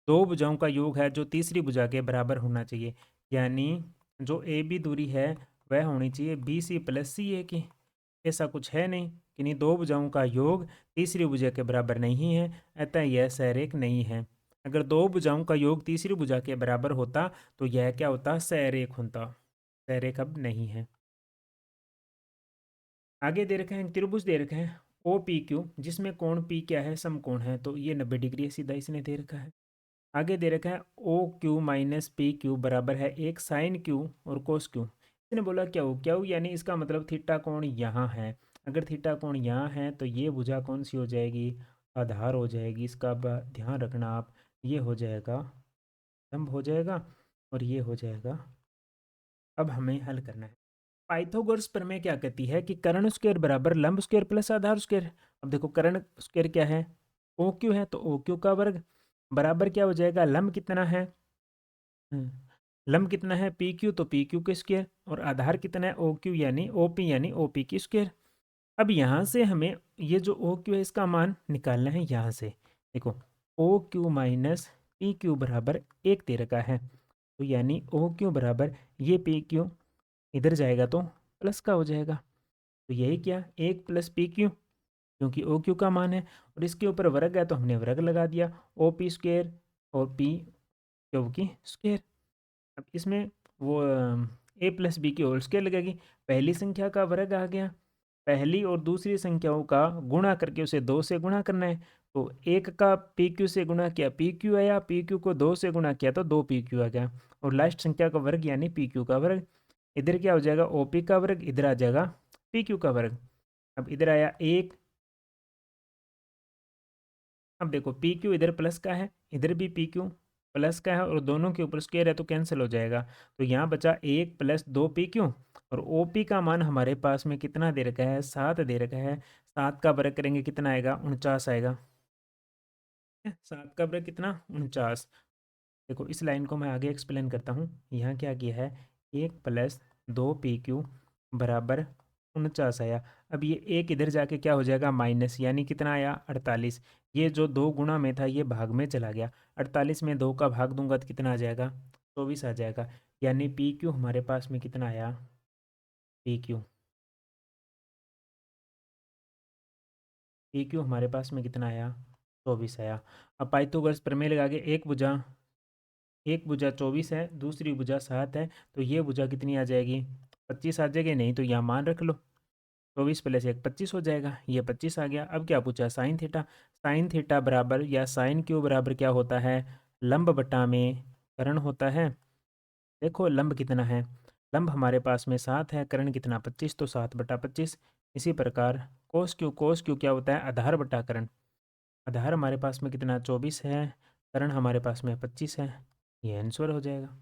दो भुजाओं का योग है जो तीसरी भुजा के बराबर होना चाहिए, यानी जो ए बी दूरी है वह होनी चाहिए बी सी प्लस सी ए की। ऐसा कुछ है नहीं, किन्हीं दो भुजाओं का योग तीसरी भुजा के बराबर नहीं है, अतः यह सहरेख नहीं है। अगर दो भुजाओं का योग तीसरी भुजा के बराबर होता तो यह क्या होता? सहरेख होता। सहरेख अब नहीं है। आगे दे रखे हैं त्रिभुज दे रखे हैं ओ पी क्यू, जिसमें कोण पी क्या है? समकोण है, तो ये 90 डिग्री है, सीधा इसने दे रखा है। आगे दे रखा है O Q minus P Q बराबर है एक साइन क्यू और कोस क्यू। इसने बोला क्या हो? क्या हो यानी इसका मतलब थीटा कोण यहाँ है। अगर थीटा कोण यहाँ है तो ये भुजा कौन सी हो जाएगी? आधार हो जाएगी। इसका ध्यान रखना आप, ये हो जाएगा स्तंभ हो जाएगा और ये हो जाएगा। अब हमें हल करना है। पाइथागोरस प्रमेय क्या कहती है कि कर्ण स्क्वायर बराबर लंब स्क्वायर प्लस आधार स्क्वायर। अब देखो कर्ण स्क्वायर क्या है? ओ क्यू है, तो ओ क्यू का वर्ग बराबर क्या हो जाएगा? लंब कितना है? लंब कितना है? पी क्यू, तो पी क्यू के स्क्वायर, और आधार कितना है? ओ क्यू यानी ओ पी यानी ओ पी की स्क्वायर। अब यहाँ से हमें ये जो ओ क्यू है इसका मान निकालना है। यहाँ से देखो O Q minus P Q बराबर 1 दे रखा है, तो यानी ओ क्यू बराबर ये पी क्यू इधर जाएगा तो प्लस का हो जाएगा। तो यही क्या? 1 + पी क्यू, क्योंकि ओ क्यू का मान है, और इसके ऊपर वर्ग है तो हमने वर्ग लगा दिया। ओ पी स्क्वायर और पी क्यू की स्क्वायर। अब इसमें वो ए प्लस बी की होल स्क्वायर लगेगी। पहली संख्या का वर्ग आ गया, पहली और दूसरी संख्याओं का गुणा करके उसे 2 से गुणा करना है। तो 1 का पी क्यू से गुणा किया, पी क्यू आया, पी क्यू को 2 से गुणा किया तो 2 पी क्यू आ गया, और लास्ट संख्या का वर्ग यानी पी क्यू का वर्ग। इधर क्या हो जाएगा? ओ पी का वर्ग, इधर आ जाएगा पी क्यू का वर्ग। अब इधर आया 1। अब देखो पी क्यू इधर प्लस का है, इधर भी पी क्यू प्लस का है, और दोनों के ऊपर स्क्वायर है तो कैंसिल हो जाएगा। तो यहाँ बचा 1 + 2 पी क्यू, और ओ पी का मान हमारे पास में कितना दे रखा है? 7 दे रखा है। 7 का वर्ग करेंगे कितना आएगा? 49 आएगा। 7 का वर्ग कितना? 49। देखो इस लाइन को मैं आगे एक्सप्लेन करता हूँ। यहाँ क्या किया है? 1 + 2 पी क्यू बराबर 49 आया। अब ये एक इधर जाके क्या हो जाएगा? माइनस, यानी कितना आया? 48। ये जो 2 गुणा में था ये भाग में चला गया। 48 में 2 का भाग दूंगा तो कितना आ जाएगा? 24 आ जाएगा। यानी पी क्यू हमारे पास में कितना आया? पी क्यू हमारे पास में कितना आया? 24 आया। अब पाइथागोरस प्रमेय लगा के एक भुजा 24 है, दूसरी भुजा 7 है, तो ये भुजा कितनी आ जाएगी? 25 आ जाएगी। नहीं तो यहाँ मान रख लो, 24 + 1 25 हो जाएगा। ये 25 आ गया। अब क्या पूछा? Sine theta. साइन थीटा बराबर या साइन क्यू बराबर क्या होता है? लंब बटा में कर्ण होता है। देखो लंब कितना है? लंब हमारे पास में 7 है, कर्ण कितना? 25, तो 7/25। इसी प्रकार कोस क्यू क्या होता है? आधार बटा कर्ण। आधार हमारे पास में कितना? 24 है, कर्ण हमारे पास में 25 है। ये आंसर हो जाएगा।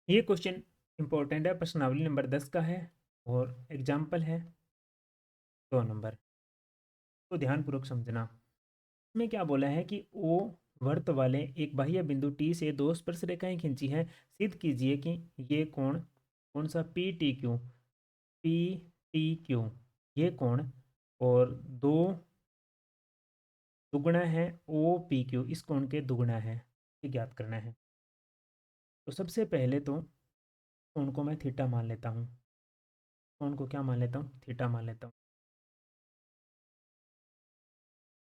ये क्वेश्चन इम्पोर्टेंट है, प्रश्नावली नंबर 10 का है और एग्जाम्पल है 2 नंबर। तो ध्यानपूर्वक समझना। इसमें क्या बोला है कि ओ वर्त वाले एक बाह्य बिंदु टी से दो स्पर्श रेखाएं खींची हैं। सिद्ध कीजिए कि ये कोण कौन सा पी टी क्यू ये कोण और दो दुगुना है ओ पी क्यू इस कोण के दुगुना है, ये ज्ञात करना है। तो सबसे पहले तो कोण को मैं थीटा मान लेता हूँ। कोण को क्या मान लेता हूँ? थीटा मान लेता हूँ।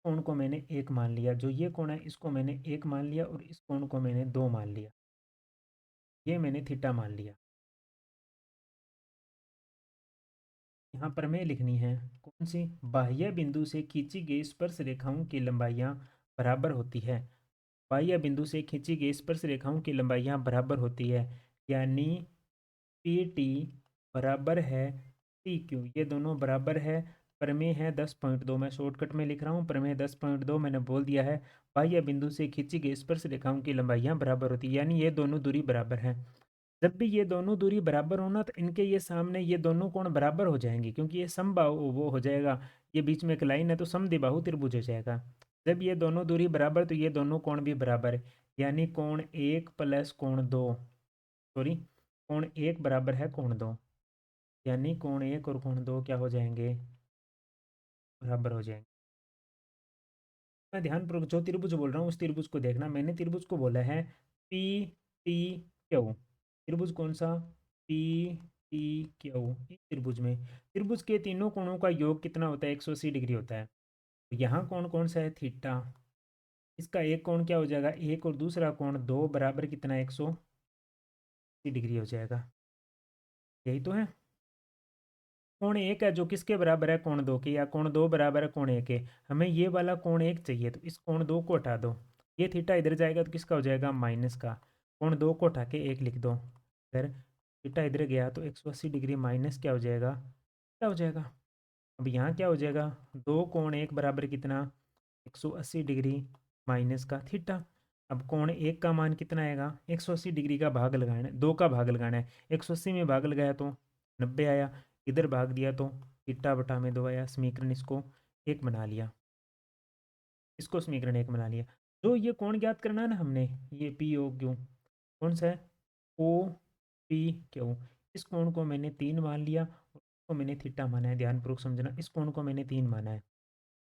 कोण को मैंने एक मान लिया, जो ये कोण है इसको मैंने एक मान लिया और इस कोण को मैंने दो मान लिया, ये मैंने थीटा मान लिया। यहाँ पर मैं लिखनी है कौन सी? बाह्य बिंदु से खींची गई स्पर्श रेखाओं की लंबाइयाँ बराबर होती है। बाह्य बिंदु से खींची गई स्पर्श रेखाओं की लंबाइयाँ बराबर होती है, यानी पी टी बराबर है टी क्यू, ये दोनों बराबर है। प्रमेय है 10.2, मैं शॉर्टकट में लिख रहा हूँ। प्रमेय 10.2 मैंने बोल दिया है, बाह्य बिंदु से खींची गई स्पर्श रेखाओं की लंबाइयाँ बराबर होती है, यानी ये दोनों दूरी बराबर है। जब भी ये दोनों दूरी बराबर होना तो इनके ये सामने ये दोनों कोण बराबर हो जाएंगे, क्योंकि ये समबाहु वो हो जाएगा, ये बीच में एक लाइन है तो समद्विबाहु त्रिभुज हो जाएगा। जब ये दोनों दूरी बराबर तो ये दोनों कोण भी बराबर है, यानी कोण एक प्लस कोण दो, सॉरी कोण एक बराबर है कोण दो, यानी कोण एक और कोण दो क्या हो जाएंगे? बराबर हो जाएंगे। मैं ध्यानपूर्वक जो त्रिभुज बोल रहा हूँ उस त्रिभुज को देखना। मैंने त्रिभुज को बोला है पी टी क्यू। त्रिभुज कौन सा? P T Q. इस त्रिभुज में त्रिभुज के तीनों कोणों का योग कितना होता है? 180 डिग्री होता है। तो यहाँ कोण कौन सा है? थीटा। इसका एक कोण क्या हो जाएगा? एक, और दूसरा कोण दो, बराबर कितना? 180 डिग्री हो जाएगा। यही तो है। कोण एक है जो किसके बराबर है? कोण दो के, या कोण दो बराबर है कोण एक के। हमें ये वाला कोण एक चाहिए, तो इस कोण दो को हटा दो। ये थीटा इधर जाएगा तो किसका हो जाएगा? माइनस का। कोण दो को हटा के एक लिख दो। इधर थीटा इधर गया तो 180 डिग्री माइनस क्या हो जाएगा? क्या हो जाएगा? अब यहाँ क्या हो जाएगा? दो कोण एक बराबर कितना? 180 डिग्री माइनस का थीटा। अब कोण एक का मान कितना आएगा? 180 डिग्री का भाग लगाना है, दो का भाग लगाना है। 180 में भाग लगाया तो 90 आया, इधर भाग दिया तो थीटा बटा में दो आया। समीकरण इसको एक बना लिया, इसको समीकरण एक बना लिया। जो ये कोण ज्ञात करना है ना हमने, ये पी ओ क्यू, कौन सा है? O P Q. इस कोण को मैंने तीन मान लिया और इसको मैंने थीटा माना है। ध्यानपूर्वक समझना, इस कोण को मैंने तीन माना है।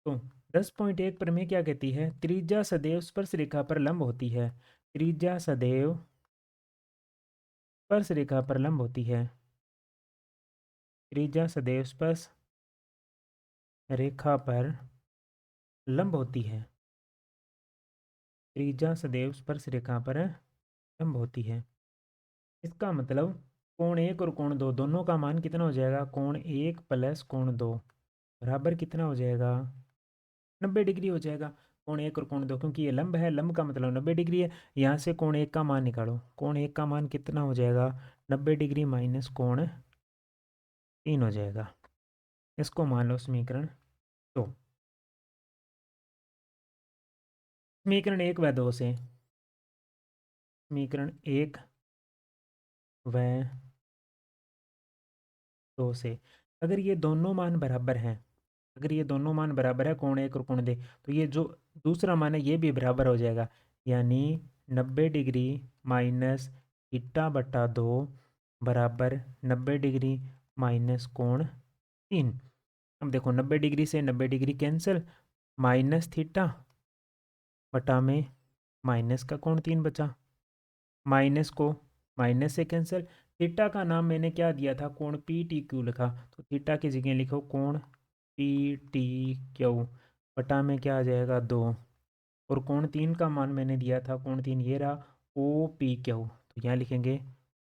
तो 10.1 प्रमेय क्या कहती है? त्रिज्या सदैव स्पर्श रेखा पर लंब होती है। त्रिज्या सदैव स्पर्श रेखा पर लंब होती है। त्रिज्या सदैव स्पर्श रेखा पर लंब होती है। त्रिज्या सदैव स्पर्श रेखा पर लंब होती है। इसका मतलब कोण एक और कोण दो दोनों का मान कितना हो जाएगा? कोण एक प्लस कोण दो बराबर कितना हो जाएगा? 90 डिग्री हो जाएगा। कोण एक और कोण दो, क्योंकि ये लंब है, लंब का मतलब 90 डिग्री है। यहाँ से कोण एक का मान निकालो। कोण एक का मान कितना हो जाएगा? 90 डिग्री माइनस कोण तीन हो जाएगा। इसको मान लो समीकरण दो। समीकरण एक व दो से, समीकरण एक व दो से अगर ये दोनों मान बराबर हैं, अगर ये दोनों मान बराबर है कोण एक और कोण दे, तो ये जो दूसरा मान है ये भी बराबर हो जाएगा, यानी 90 डिग्री माइनस थीटा बटा दो बराबर 90 डिग्री माइनस कोण तीन। अब देखो 90 डिग्री से 90 डिग्री कैंसिल, माइनस थीटा बटा में माइनस का कोण तीन बचा, माइनस को माइनस से कैंसिल। थीटा का नाम मैंने क्या दिया था? कोण पी टी क्यू लिखा, तो थीटा की जगह लिखो कोण पी टी क्यू बटा में क्या आ जाएगा? दो, और कोण तीन का मान मैंने दिया था, कोण तीन ये रहा, ओ पी क्यू, तो यहाँ लिखेंगे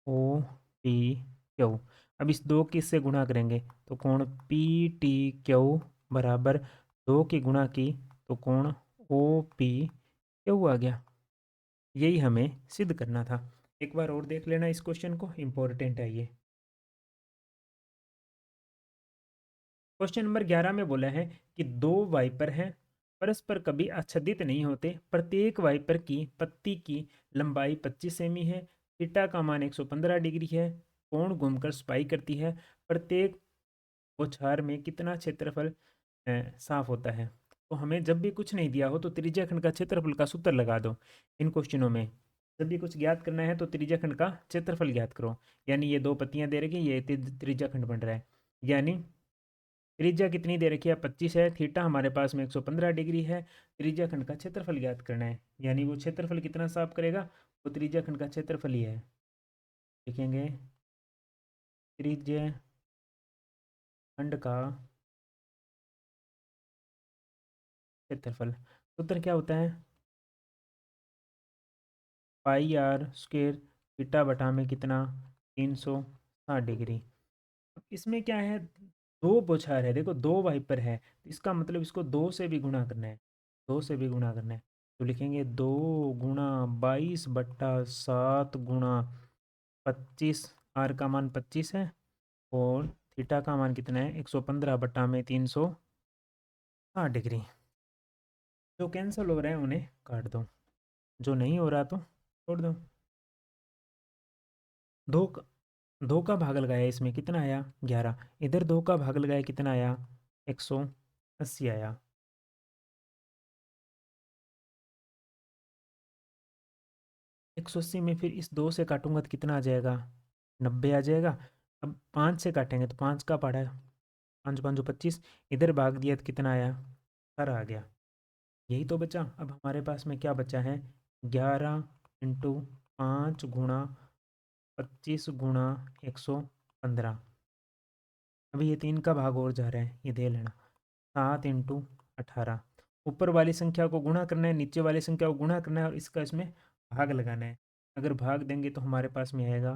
ओ पी क्यू। अब इस दो की इससे गुणा करेंगे तो कोण पी टी क्यू बराबर दो की गुणा की तो कोण ओ पी क्यू आ गया। यही हमें सिद्ध करना था। एक बार और देख लेना इस क्वेश्चन को, इम्पोर्टेंट है ये। क्वेश्चन नंबर 11 में बोला है कि दो वाइपर हैं, परस्पर कभी आच्छादित नहीं होते। प्रत्येक वाइपर की पत्ती की लंबाई 25 सेमी है। थीटा का मान 115 डिग्री है। कोण घूमकर सफाई करती है, प्रत्येक बौछार में कितना क्षेत्रफल साफ होता है। तो हमें जब भी कुछ नहीं दिया हो तो त्रिज्या खंड का क्षेत्रफल का सूत्र लगा दो। इन क्वेश्चनों में जब भी कुछ ज्ञात करना है तो त्रिज्या खंड का क्षेत्रफल ज्ञात करो। यानी ये दो पत्तियां दे रखी, ये त्रिज्या खंड बन रहा है। यानी त्रिज्या कितनी दे रखी है, 25 है, थीटा हमारे पास में 115 डिग्री है। त्रिज्या खंड का क्षेत्रफल ज्ञात करना है, यानी वो क्षेत्रफल कितना साफ करेगा, वो त्रिज्या खंड का क्षेत्रफल ही है। लिखेंगे त्रिज्या खंड का क्षेत्रफल। सूत्र क्या होता है, पाई आर स्क्वेयर थीटा बटा में कितना, 360 डिग्री। अब इसमें क्या है, दो बौछार है, देखो दो वाइपर है, तो इसका मतलब इसको दो से भी गुणा करना है, दो से भी गुणा करना है। तो लिखेंगे 2 × 22/7 × 25। आर का मान 25 है और थीटा का मान कितना है, 115 बटा में 360 डिग्री। जो कैंसिल हो रहे हैं उन्हें काट दो, जो नहीं हो रहा तो छोड़ दो। दो दो का भाग लगाया, इसमें कितना आया, 11। इधर दो का भाग लगाया, कितना आया, 180 आया। 180 में फिर इस दो से काटूंगा तो कितना आ जाएगा, 90 आ जाएगा। अब 5 से काटेंगे तो 5 का पड़ा है, 5×5 = 25। इधर भाग दिया तो कितना आया, 18 आ गया। यही तो बचा। अब हमारे पास में क्या बचा है, 11×5 × 25 × 115। अभी ये 3 का भाग और जा रहा है, ये दे लेना, 7 × 18। ऊपर वाली संख्या को गुणा करना है, नीचे वाली संख्या को गुणा करना है और इसका इसमें भाग लगाना है। अगर भाग देंगे तो हमारे पास में आएगा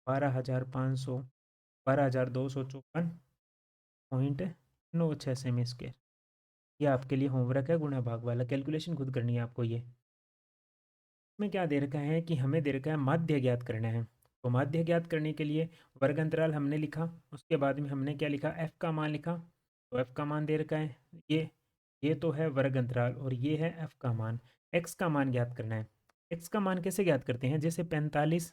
12,254.96 सेमी स्क्वेयर। ये आपके लिए होमवर्क है, गुणा भाग वाला कैलकुलेशन खुद करनी है आपको। ये इसमें क्या दे रखा है कि हमें दे रखा है माध्य ज्ञात करना है। तो माध्य ज्ञात करने के लिए वर्ग अंतराल हमने लिखा, उसके बाद में हमने क्या लिखा, एफ का मान लिखा। तो एफ का मान दे रखा है, ये तो है वर्ग अंतराल और ये है एफ का मान। एक्स का मान ज्ञात करना है। एक्स का मान कैसे ज्ञात करते हैं, जैसे 45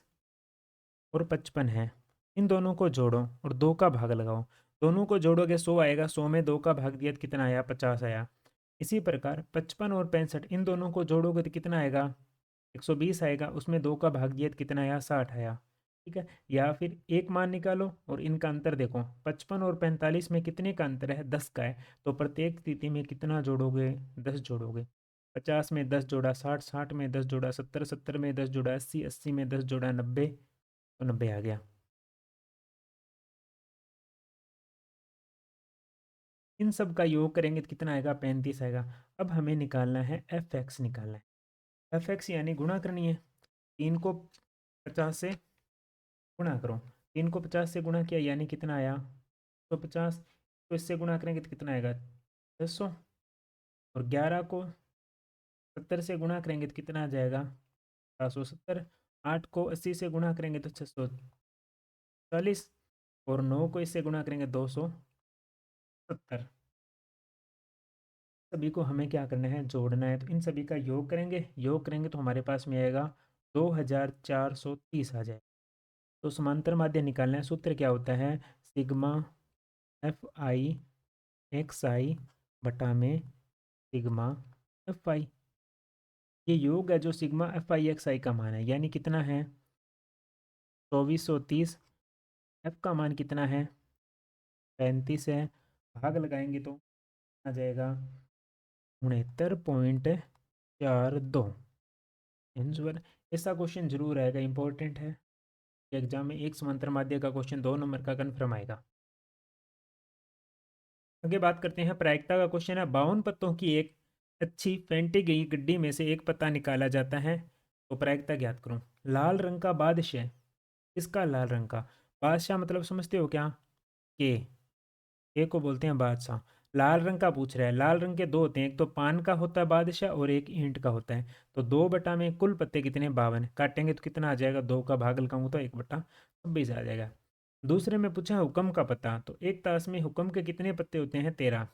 और 55 है, इन दोनों को जोड़ो और 2 का भाग लगाओ। दोनों को जोड़ोगे 100 आएगा, 100 में 2 का भाग दिया तो कितना आया, 50 आया। इसी प्रकार 55 और 65, इन दोनों को जोड़ोगे तो कितना आएगा, 120 आएगा, उसमें 2 का भाग दिया तो कितना आया, 60 आया। ठीक है, या फिर एक मान निकालो और इनका अंतर देखो, 55 और 45 में कितने का अंतर है, 10 का है। तो प्रत्येक स्थिति में कितना जोड़ोगे, 10 जोड़ोगे। 50 में 10 जोड़ा 60, 60 में 10 जोड़ा 70, 70 में 10 जोड़ा 80, 80 में 10 जोड़ा 90, तो 90 आ गया। इन सब का योग करेंगे तो कितना आएगा, 35 आएगा। अब हमें निकालना है एफ एक्स, निकालना है एफ एक्स, यानी गुणा करनी है। 3 को 50 से गुणा करो, 3 को 50 से गुणा किया यानी कितना आया, 150। तो इससे गुणा करेंगे तो कितना आएगा, 600। और 11 को 70 से गुणा करेंगे तो कितना आ जाएगा, 770। 8 को 80 से गुणा करेंगे तो 640। और 9 को इससे गुणा करेंगे 270। सभी को हमें क्या करना है, जोड़ना है। तो इन सभी का योग करेंगे तो हमारे पास में आएगा 2430 आ जाए। तो समांतर माध्य निकालना है, सूत्र क्या होता है, सिग्मा एफ आई एक्स आई बटा में सिग्मा एफ आई। ये योग है जो सिग्मा एफ आई एक्स आई का मान है, यानी कितना है, 2430। एफ का मान कितना है, 35 है। भाग लगाएंगे तो आ जाएगा 69.42 आंसर। ऐसा क्वेश्चन जरूर आएगा, इंपॉर्टेंट है। एग्जाम में एक समांतर माध्य का क्वेश्चन 2 नंबर का कन्फर्म आएगा। आगे बात करते हैं प्रायिकता का क्वेश्चन है, 52 पत्तों की एक अच्छी फेंटी गई गड्डी में से एक पत्ता निकाला जाता है, तो प्रायिकता ज्ञात करूं। लाल रंग का बादशाह, किसका लाल रंग का, बादशाह मतलब समझते हो क्या, के को बोलते हैं बादशाह। लाल रंग का पूछ रहा है, लाल रंग के दो होते हैं, एक तो पान का होता है बादशाह और एक ईंट का होता है। तो 2 में कुल पत्ते कितने, 52, काटेंगे तो कितना आ जाएगा, 2 का भाग लगाऊंगा तो 1/26 आ जाएगा। दूसरे में पूछा हुक्म का पता, तो एक ताश में हुक्म के कितने पत्ते होते हैं, 13।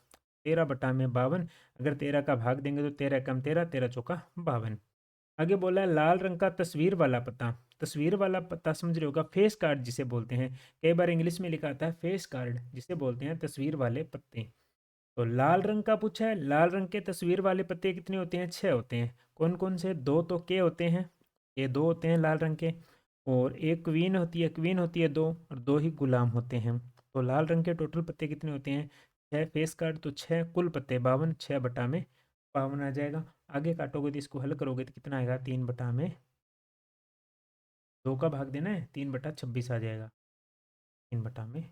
13/52, अगर 13 का भाग देंगे तो 13 कम 13, 13 चौका 52। आगे बोला है लाल रंग का तस्वीर वाला पत्ता, तस्वीर वाला पत्ता समझ रहे होगा, फेस कार्ड जिसे बोलते हैं। कई बार इंग्लिश में लिखा आता है फेस कार्ड, जिसे बोलते हैं तस्वीर वाले पत्ते। तो लाल रंग का पूछा है, लाल रंग के तस्वीर वाले पत्ते कितने होते हैं? 6 होते हैं। कौन कौन से? 2 तो के होते हैं, ये 2 होते हैं लाल रंग के, और एक क्वीन होती है, क्वीन होती है 2, और 2 ही गुलाम होते हैं। तो लाल रंग के टोटल पत्ते कितने होते हैं? 6 फेस कार्ड, तो 6 कुल पत्ते 52, 6 बटा में 52 आ जाएगा। आगे काटोगे तो इसको हल करोगे तो कितना आएगा? 3 बटा में 2 का भाग देना है, 3 बटा 26 आ जाएगा, 3 बटा में।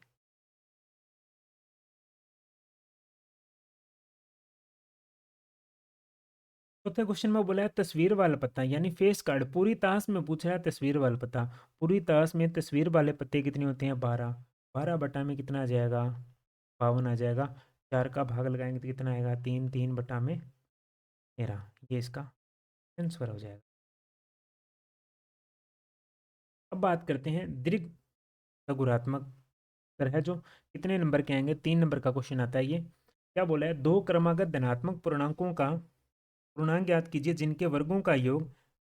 चौथे क्वेश्चन में बोला है तस्वीर वाला पत्ता यानी फेस कार्ड पूरी ताश में पूछ रहा है तस्वीर वाला पत्ता। पूरी ताश में तस्वीर वाले पत्ते कितने होते हैं? 12। 12 बटा में कितना आ जाएगा? 52 आ जाएगा। 4 का भाग लगाएंगे तो कितना आएगा? 3, 3 बटा में 13। ये इसका आंसर हो जाएगा। अब बात करते हैं दीर्घ गुणात्मक सर है जो कितने नंबर के आएंगे? 3 नंबर का क्वेश्चन आता है ये। क्या बोला है? दो क्रमागत धनात्मक पूर्णांकों का पूर्णांक ज्ञात कीजिए जिनके वर्गों का योग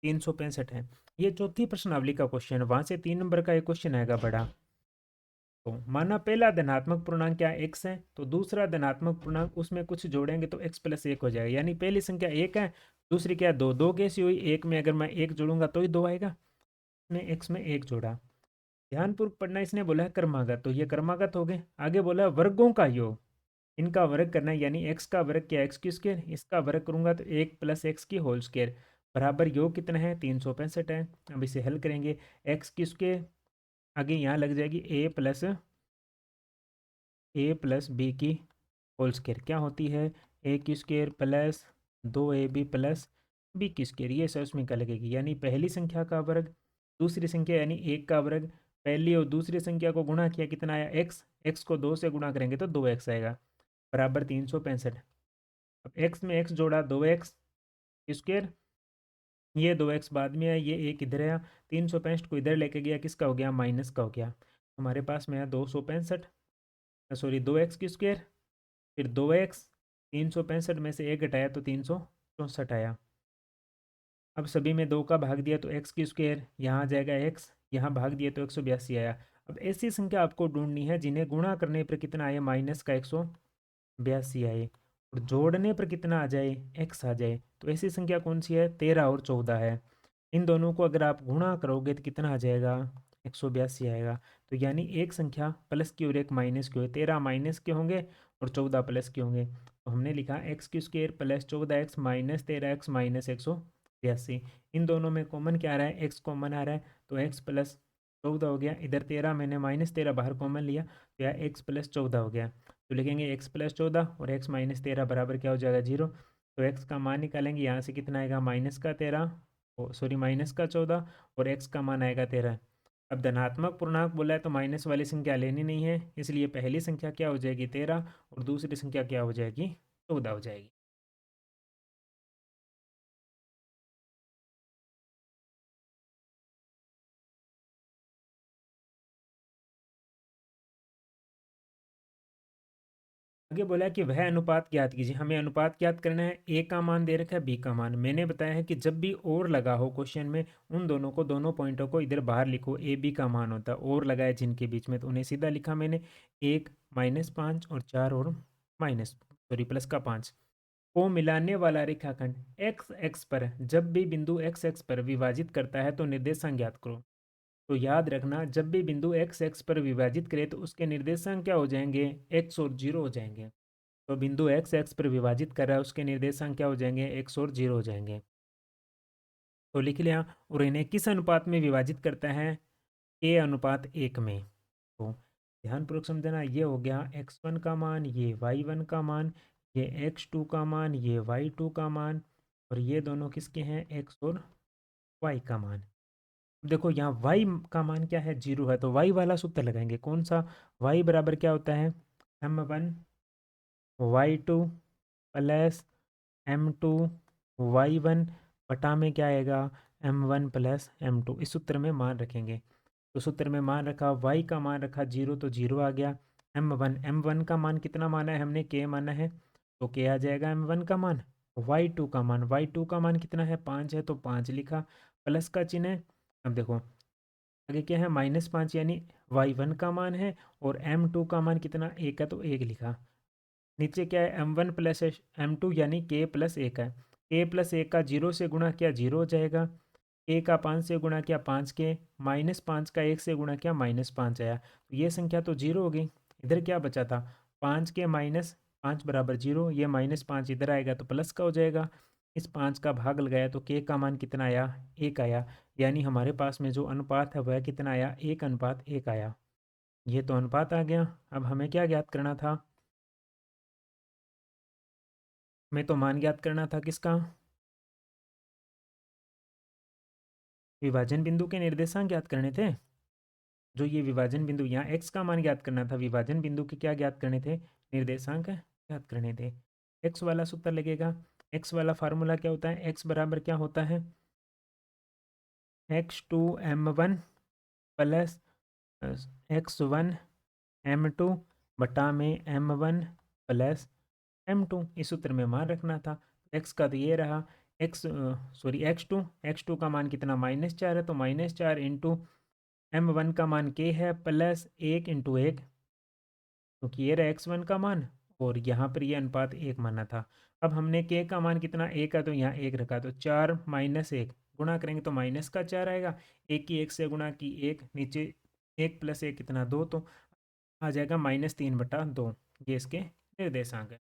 365 है। ये चौथी प्रश्नावली का क्वेश्चन है, वहां से 3 नंबर का एक क्वेश्चन आएगा बड़ा। तो माना पहला धनात्मक पूर्णांक क्या एक्स है, तो दूसरा धनात्मक पूर्णांक उसमें कुछ जोड़ेंगे तो एक्स प्लस 1 हो जाएगा। यानी पहली संख्या 1 है, दूसरी क्या? 2। 2 कैसी हुई? एक में अगर मैं 1 जोड़ूंगा तो ही 2 आएगा। ने एक्स में 1 जोड़ा। ध्यानपूर्वक पढ़ना, इसने बोला है क्रमागत, तो ये क्रमागत हो गए। आगे बोला है वर्गों का योग, इनका वर्ग करना है, यानी एक्स का वर्ग क्या? एक्स की स्क्वायर, इसका वर्ग करूंगा तो 1 प्लस एक्स की होल स्क्वायर बराबर योग कितना है? 365 है। अब इसे हल करेंगे, एक्स की स्क्वायर आगे यहाँ लग जाएगी ए प्लस बी की होल स्क्वायर क्या होती है? ए की square plus 2ab plus B की स्क्वायर, ये सब उसमें क्या लगेगी? यानी पहली संख्या का वर्ग, दूसरी संख्या यानी 1 का वर्ग, पहली और दूसरी संख्या को गुणा किया, कितना आया? एक्स। एक्स को 2 से गुणा करेंगे तो 2x आएगा बराबर 365। अब एक्स में एक्स जोड़ा 2x स्क्वायर, ये 2x बाद में आया, ये एक इधर आया, 365 को इधर लेके गया, किसका हो गया? माइनस का हो गया। हमारे पास में है 265, सॉरी 2x की स्क्वायर, फिर 2x, 365 में से एक घटाया तो 364 आया। अब सभी में 2 का भाग दिया तो x की स्क्वायर, यहाँ आ जाएगा x, यहाँ भाग दिया तो 182 आया। अब ऐसी संख्या आपको ढूंढनी है जिन्हें गुणा करने पर कितना आए? माइनस का 182 आए, और जोड़ने पर कितना आ जाए? x आ जाए। तो ऐसी संख्या कौन सी है? 13 और 14 है। इन दोनों को अगर आप गुणा करोगे तो कितना आ जाएगा? 182 आएगा। तो यानी एक संख्या प्लस की और एक माइनस की हो, 13 माइनस के होंगे और 14 प्लस के होंगे। तो हमने लिखा एक्स की square plus 14x minus 13x minus 182। इन दोनों में कॉमन क्या आ रहा है? एक्स कॉमन आ रहा है, तो एक्स प्लस 14 हो गया। इधर 13 मैंने माइनस 13 बाहर कॉमन लिया, तो यह एक्स प्लस 14 हो गया। तो लिखेंगे एक्स प्लस 14 और एक्स माइनस 13 बराबर क्या हो जाएगा? 0। तो एक्स का मान निकालेंगे, यहाँ से कितना आएगा? माइनस का 13, सॉरी माइनस का 14, और एक्स का मान आएगा 13। अब धनात्मक पूर्णांक बोला है तो माइनस वाली संख्या लेनी नहीं है, इसलिए पहली संख्या क्या हो जाएगी? 13, और दूसरी संख्या क्या हो जाएगी? 14 हो जाएगी। आगे बोला है कि वह अनुपात ज्ञात कीजिए। हमें अनुपात ज्ञात करना है, ए का मान दे रखा है, बी का मान। मैंने बताया है कि जब भी और लगा हो क्वेश्चन में, उन दोनों को, दोनों पॉइंटों को इधर बाहर लिखो। ए बी का मान होता है, और लगाए जिनके बीच में, तो उन्हें सीधा लिखा मैंने। 1 -5 और 4 और माइनस, सॉरी प्लस का 5 को मिलाने वाला रेखाखंड एक्स एक्स पर जब भी बिंदु एक्स एक्स पर विभाजित करता है तो निर्देशांक ज्ञात करो। तो याद रखना, जब भी बिंदु एक्स एक्स पर विभाजित करे तो उसके निर्देशांक क्या हो जाएंगे? एक्स और 0 हो जाएंगे। तो बिंदु एक्स एक्स पर विभाजित कर रहा है, उसके निर्देशांक क्या हो जाएंगे? एक्स और 0 हो जाएंगे। तो लिख लिया। और इन्हें किस अनुपात में विभाजित करता है? ए अनुपात 1 में। तो ध्यानपूर्वक समझना, ये हो गया x1 का मान, ये y1 का मान, ये x2 का मान, ये y2 का मान, और ये दोनों किसके हैं? x और y का मान। देखो यहाँ y का मान क्या है? 0 है, तो y वाला सूत्र लगाएंगे। कौन सा? y बराबर क्या होता है? m1 y2 plus m2 y1 बटा में क्या आएगा? m1 plus m2। इस सूत्र में मान रखेंगे। तो सूत्र में मान रखा, y का मान रखा 0, तो 0 आ गया। m1 का मान कितना माना है हमने? k माना है, तो k आ जाएगा m1 का मान। y2 का मान, y2 का मान कितना है? 5 है, तो 5 लिखा, प्लस का चिन्ह है। अब देखो आगे क्या है -5 यानी y1 का मान है, और m2 का मान कितना 1 है तो 1 लिखा। नीचे क्या है m1 प्लस m2 यानी k प्लस 1 है। k प्लस 1 का 0 से गुणा किया 0 हो जाएगा, k का 5 से गुणा किया 5 के, -5 का 1 से गुणा किया -5 आया, तो ये संख्या तो 0 हो गई। इधर क्या बचा था 5 के -5 बराबर 0, ये -5 इधर आएगा तो प्लस का हो जाएगा। इस 5 का भाग लगाया तो k का मान कितना आया 1 आया, यानी हमारे पास में जो अनुपात है वह कितना आया 1:1 आया। ये तो अनुपात आ गया। अब हमें क्या ज्ञात करना था, हमें तो मान ज्ञात करना था किसका, विभाजन बिंदु के निर्देशांक ज्ञात करने थे। जो ये विभाजन बिंदु यहाँ x का मान ज्ञात करना था, विभाजन बिंदु के क्या ज्ञात करने थे, निर्देशांक ज्ञात करने थे। x वाला सूत्र लगेगा, x वाला फार्मूला क्या होता है, x बराबर क्या होता है x2m1 प्लस x1 m2 बटा में m1 प्लस m2। इस सूत्र में मान रखना था। x का तो ये रहा x2 का मान कितना -4 है, तो -4 इंटू m1 का मान k है प्लस 1 इंटू 1, क्योंकि ये रहा x1 का मान और यहाँ पर ये अनुपात 1 माना था। अब हमने k का मान कितना 1 है तो यहाँ 1 रखा, तो 4 - 1 गुणा करेंगे तो -4 आएगा। 1 की 1 से गुणा की 1, नीचे 1 + 1 कितना 2, तो आ जाएगा -3/2। ये इसके निर्देशांक है।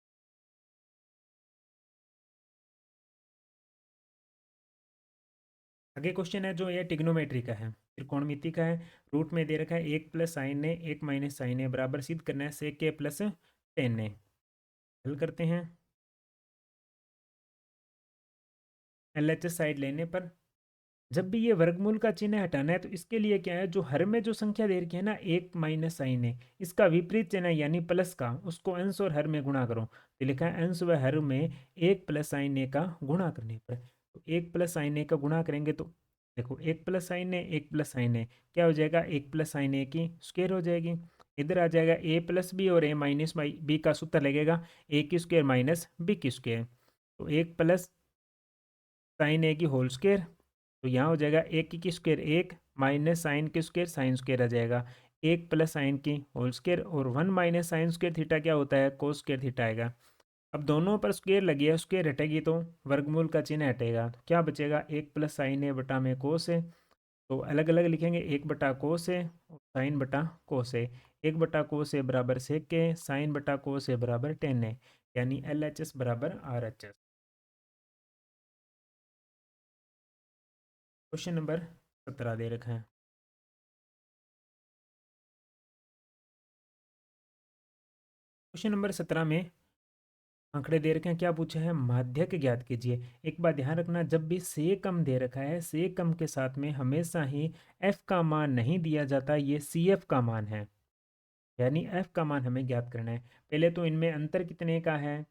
आगे क्वेश्चन है जो ये टिग्नोमेट्री का है, त्रिकोणमिति का है। रूट में दे रखा है 1 + sin a 1 - sin a बराबर सिद्ध करना है sec a + tan a। हल करते हैं। LHS साइड लेने पर जब भी ये वर्गमूल का चिन्ह हटाना है तो इसके लिए क्या है, जो हर में जो संख्या दे रखी है ना 1 - sin a, इसका विपरीत चिन्ह है यानी प्लस का, उसको अंश और हर में गुणा करो। तो लिखा है अंश व हर में 1 + sin a का गुणा करने पर, तो 1 + sin a का गुणा करेंगे तो देखो 1 + sin a 1 + sin a क्या हो जाएगा, 1 + sin a की स्क्वायर हो जाएगी। इधर आ जाएगा a + b और a - b का सूत्र लगेगा a की स्क्वायर माइनस b की स्क्वायर, तो 1 + sin a की होल स्क्वायर, तो यहाँ हो जाएगा 1 की स्क्वायर 1 माइनस साइन की स्क्वायर साइन स्क्वायर आ जाएगा 1 + साइन की होल स्क्वायर, और 1 - साइन स्क्वायर थीटा क्या होता है कोस स्क्वायर थीटा आएगा। अब दोनों पर स्क्वायर लगी है, स्क्वायर हटेगी तो वर्गमूल का चिन्ह हटेगा, तो क्या बचेगा 1 + साइन ए बटा में कोस है, तो अलग अलग लिखेंगे 1 बटा कोस है और साइन बटा कोस है। 1 बटा कोस है बराबर सेक है, साइन बटा कोस है बराबर टेन है, यानी LHS बराबर RHS। क्वेश्चन नंबर 17 दे रखा है। क्वेश्चन नंबर 17 में आंकड़े दे रखे हैं, क्या पूछा है माध्यक ज्ञात कीजिए। एक बात ध्यान रखना, जब भी से कम दे रखा है, से कम के साथ में हमेशा ही f का मान नहीं दिया जाता, ये CF का मान है, यानी f का मान हमें ज्ञात करना है। पहले तो इनमें अंतर कितने का है,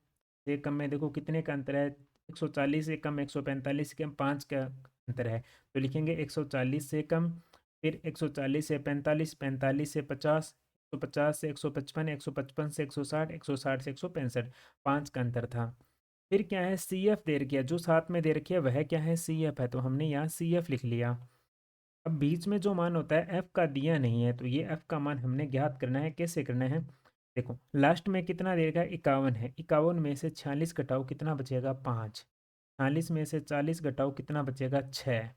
से कम में देखो कितने का अंतर है, 140 से कम 145 से कम 5 का अंतर है, तो लिखेंगे 140 से कम, फिर 140 से 45, 45 से 50, 150 से 155, 155 से 160, 160 से 165, 5 का अंतर था। फिर क्या है CF दे रखी है, जो साथ में दे रखी है वह क्या है CF है, तो हमने यहाँ CF लिख लिया। अब बीच में जो मान होता है f का दिया नहीं है, तो ये f का मान हमने ज्ञात करना है। कैसे करना है, देखो लास्ट में कितना दे रखा है 51 है, 51 में से 46 घटाओ कितना बचेगा 5, 40 में से 40 घटाओ कितना बचेगा 6,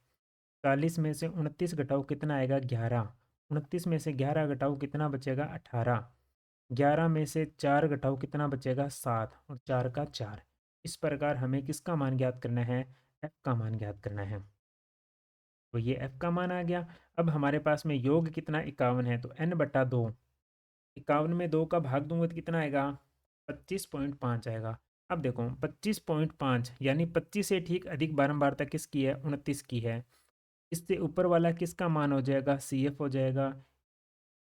40 में से 29 घटाओ कितना आएगा 11, 29 में से 11 घटाओ कितना बचेगा 18, 11 में से 4 घटाओ कितना बचेगा 7, और 4 का 4। इस प्रकार हमें किसका मान ज्ञात करना है, f का मान ज्ञात करना है। तो ये f का मान आ गया। अब हमारे पास में योग कितना 51 है, तो n/2, 51 में 2 का भाग दूंगा तो कितना आएगा 25.5 आएगा। अब देखो 25.5 यानी 25 से ठीक अधिक बारंबारता किसकी है 29 की है, इससे ऊपर वाला किसका मान हो जाएगा CF हो जाएगा,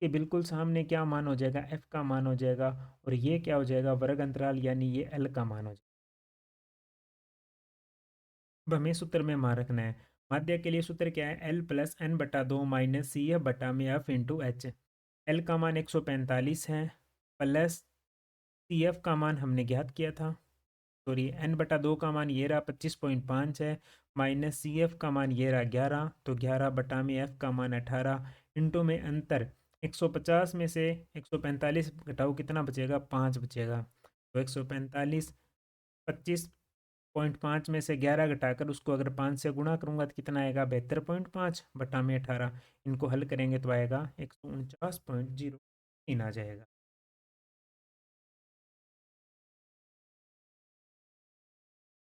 ये बिल्कुल सामने क्या मान हो जाएगा f का मान हो जाएगा, और ये क्या हो जाएगा वर्ग अंतराल यानी ये L का मान हो जाएगा। अब हमें सूत्र में मान रखना है, माध्य के लिए सूत्र क्या है L + n/2 माइनस CF बटा में F इंटू H। L का मान 145 है प्लस CF का मान हमने ज्ञात किया था, सॉरी n/2 का मान ये रहा 25.5 है, माइनस CF का मान ये रहा 11, तो 11 बटा में F का मान 18 मिनटों में अंतर 150 में से 145 घटाओ कितना बचेगा, 5 बचेगा। तो 145 25.5 में से 11 घटाकर उसको अगर 5 से गुणा करूंगा तो कितना आएगा, 72.5 बटा में 18। इनको हल करेंगे तो आएगा 149.03 आ जाएगा।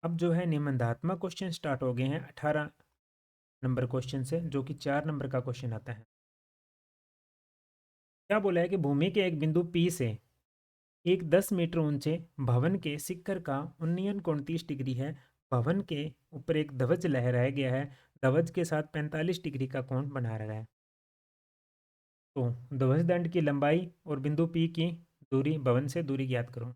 अब जो है निबंधात्मक क्वेश्चन स्टार्ट हो गए हैं 18 नंबर क्वेश्चन से, जो कि 4 नंबर का क्वेश्चन आता है। क्या बोला है कि भूमि के एक बिंदु P से एक 10 मीटर ऊंचे भवन के शिखर का उन्नयन कोण 30 डिग्री है। भवन के ऊपर एक ध्वज लहराया गया है। ध्वज के साथ 45 डिग्री का कोण बना रहा है। तो ध्वज दंड की लंबाई और बिंदु P की दूरी, भवन से दूरी ज्ञात करो।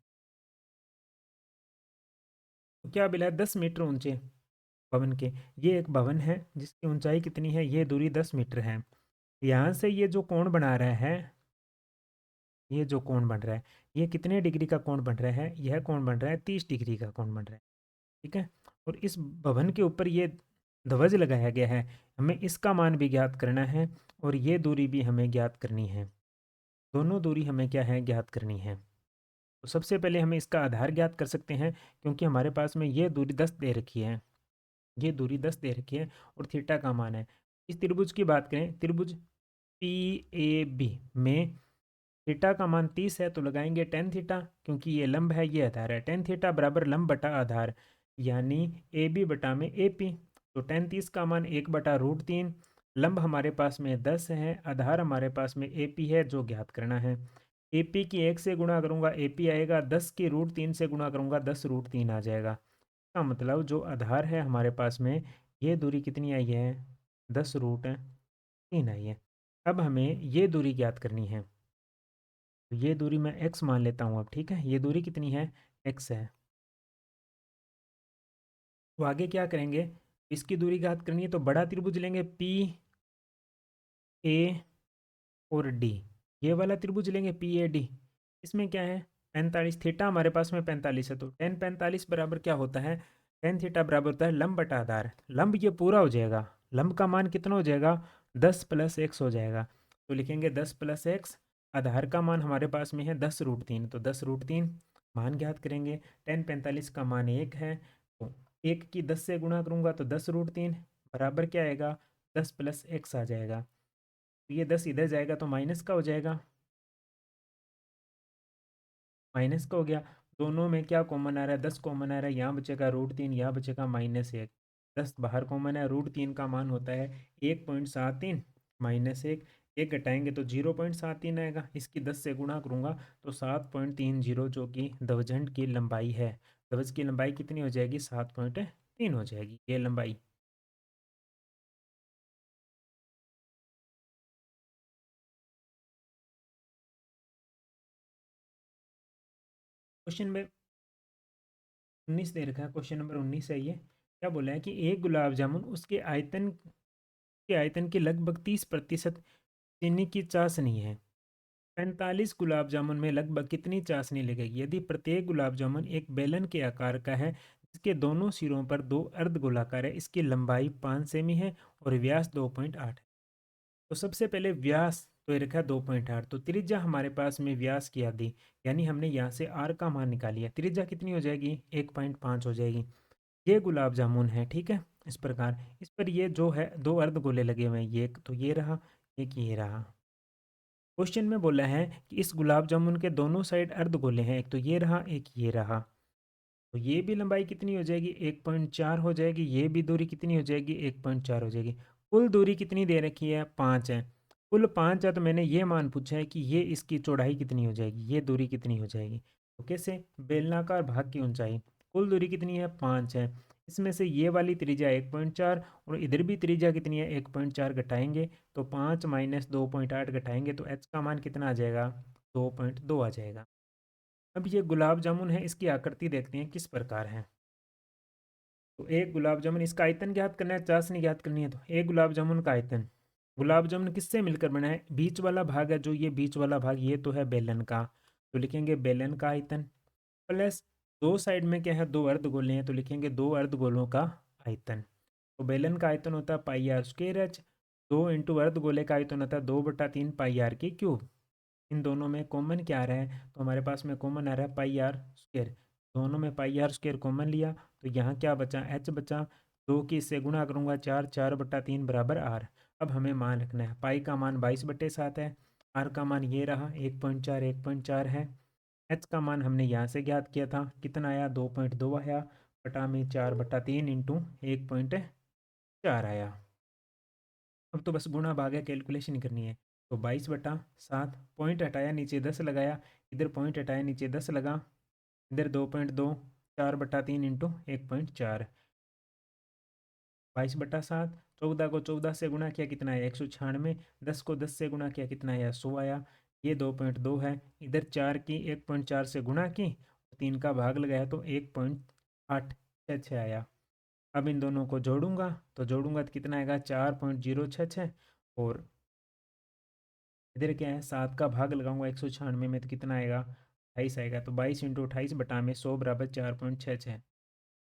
तो क्या मिला है, 10 मीटर ऊंचे भवन के, ये एक भवन है जिसकी ऊंचाई कितनी है, ये दूरी 10 मीटर है। यहाँ से ये जो कोण बना रहा है, ये जो कोण बन रहा है, ये कितने डिग्री का कोण बन रहा है, यह कोण बन रहा है 30 डिग्री का कोण बन रहा है। ठीक है। और इस भवन के ऊपर ये ध्वज लगाया गया है, हमें इसका मान भी ज्ञात करना है और ये दूरी भी हमें ज्ञात करनी है। दोनों दूरी हमें क्या है, ज्ञात करनी है। तो सबसे पहले हमें इसका आधार ज्ञात कर सकते हैं, क्योंकि हमारे पास में ये दूरी 10 दे रखी है, ये दूरी 10 दे रखी है और थीटा का मान है। इस त्रिभुज की बात करें, त्रिभुज पी ए बी में थीटा का मान 30 है, तो लगाएंगे टेन थीटा, क्योंकि ये लंब है, ये आधार है। टेन थीटा बराबर लंब बटा आधार, यानी ए बी बटा में ए पी। तो टेन 30 का मान 1/√3। लंब हमारे पास में 10 है, आधार हमारे पास में ए पी है, जो ज्ञात करना है। ए पी की 1 से गुणा करूंगा ए पी आएगा, 10 की √3 से गुणा करूंगा 10√3 आ जाएगा। इसका मतलब जो आधार है हमारे पास में, ये दूरी कितनी आई है, 10√3 आई है। अब हमें ये दूरी ज्ञात करनी है, तो ये दूरी मैं x मान लेता हूँ अब। ठीक है, ये दूरी कितनी है, x है। तो आगे क्या करेंगे, इसकी दूरी ज्ञात करनी है तो बड़ा त्रिभुज लेंगे पी ए और डी, ये वाला त्रिभुज लेंगे पी ए डी। इसमें क्या है, 45 थीटा हमारे पास में 45 है, तो टेन 45 बराबर क्या होता है, टेन थीटा बराबर होता है लंब बटा आधार। लंब ये पूरा हो जाएगा, लंब का मान कितना हो जाएगा, 10 + x हो जाएगा। तो लिखेंगे 10 + x, आधार का मान हमारे पास में है 10√3, तो 10√3 मान ज्ञात करेंगे। टेन 45 का मान 1 है, तो 1 की 10 से गुणा करूंगा तो 10√3 बराबर क्या आएगा, 10 + x आ जाएगा। तो ये 10 इधर जाएगा तो माइनस का हो जाएगा, माइनस का हो गया। दोनों में क्या कॉमन आ रहा है, 10 कॉमन आ रहा है, यहाँ बचेगा √3, यहाँ बचेगा -1। 10 बाहर कॉमन है, √3 का मान होता है 1.73 -1, एक घटाएंगे तो 0.73 आएगा। इसकी 10 से गुणा करूंगा तो 7.30, जो कि ध्वजदंड की लंबाई है। ध्वज की लंबाई कितनी हो जाएगी, 7.3 हो जाएगी ये लंबाई। क्वेश्चन में 19 दे रखा है, क्वेश्चन नंबर 19 है ये। क्या बोला है कि एक गुलाब जामुन उसके आयतन के आयतन के लगभग 30% चीनी की चाशनी है। 45 गुलाब जामुन में लगभग कितनी चाशनी लगेगी यदि प्रत्येक गुलाब जामुन एक बेलन के आकार का है, जिसके दोनों सिरों पर दो अर्ध गोलाकार है, इसकी लंबाई 5 सेमी है और व्यास 2.8 है। तो सबसे पहले व्यास तो ये रखा 2.8, तो त्रिज्या हमारे पास में व्यास की आधी, यानी हमने यहाँ से आर का मान निकाली है। त्रिज्या कितनी हो जाएगी, 1.5 हो जाएगी। ये गुलाब जामुन है, ठीक है। इस प्रकार इस पर ये जो है दो अर्ध गोले लगे हुए हैं, ये एक तो ये रहा, एक ये रहा। क्वेश्चन में बोला है कि इस गुलाब जामुन के दोनों साइड अर्ध गोले हैं, एक तो ये रहा, एक ये रहा। तो ये भी लंबाई कितनी हो जाएगी, 1.4 हो जाएगी। ये भी दूरी कितनी हो जाएगी, 1.4 हो जाएगी। कुल दूरी कितनी दे रखी है, 5 है। कुल 5 है, तो मैंने ये मान पूछा है कि ये इसकी चौड़ाई कितनी हो जाएगी, ये दूरी कितनी हो जाएगी। तो कैसे, बेलनाकार भाग की ऊंचाई, कुल दूरी कितनी है, 5 है। इसमें से ये वाली त्रिज्या 1.4 और इधर भी त्रिज्या कितनी है, 1.4 घटाएंगे तो 5 - 2.8 घटाएंगे तो h का मान कितना आ जाएगा, 2.2 आ जाएगा। अब ये गुलाब जामुन है, इसकी आकृति देखते हैं किस प्रकार है। तो एक गुलाब जामुन, इसका आयतन ज्ञात करना है, चाशनी ज्ञात करनी है। तो एक गुलाब जामुन का आयतन, गुलाब जामुन किससे मिलकर बना है, बीच वाला भाग है, जो ये बीच वाला भाग ये तो है बेलन का, तो लिखेंगे बेलन का आयतन, प्लस दो साइड में क्या है, दो अर्धगोले हैं, तो लिखेंगे दो अर्धगोलों का आयतन। तो बेलन का आयतन होता है πr² h, 2 इंटू अर्धगोले का आयतन होता है 2/3 पाई आर की क्यूब। इन दोनों में कॉमन क्या आ रहा है, तो हमारे पास में कॉमन आ रहा है पाई आर स्क्वायर। दोनों में पाई आर स्क्वायर कॉमन लिया तो यहाँ क्या बचा, एच बचा। 2 की इससे गुणा करूँगा 4, 4/3 बराबर आर। अब हमें मान रखना है, पाई का मान 22/7 है, आर का मान ये रहा 1.4, 1.4 है। एच का मान हमने यहाँ से ज्ञात किया था, कितना आया 2.2 आया, बटा में 4/3 इंटू 1.4 आया। अब तो बस गुणा भागा कैलकुलेशन ही करनी है। तो 22/7, पॉइंट हटाया नीचे 10 लगाया, इधर पॉइंट हटाया नीचे 10 लगा, इधर 2.2, 4/3 इंटू 1.4, 22/7। 14 को 14 से गुणा किया कितना आया 196, 10 को 10 से गुणा किया कितना आया 100 आया। ये 2.2 है, इधर 4 की 1.4 से गुणा की, 3 का भाग लगाया तो 1.866 आया। अब इन दोनों को जोड़ूंगा तो कितना आएगा 4.066, और इधर क्या है 7 का भाग लगाऊंगा 196 में तो कितना आएगा 28 आएगा। तो 22 इंटू 28 बटा में 100 बराबर 4.66।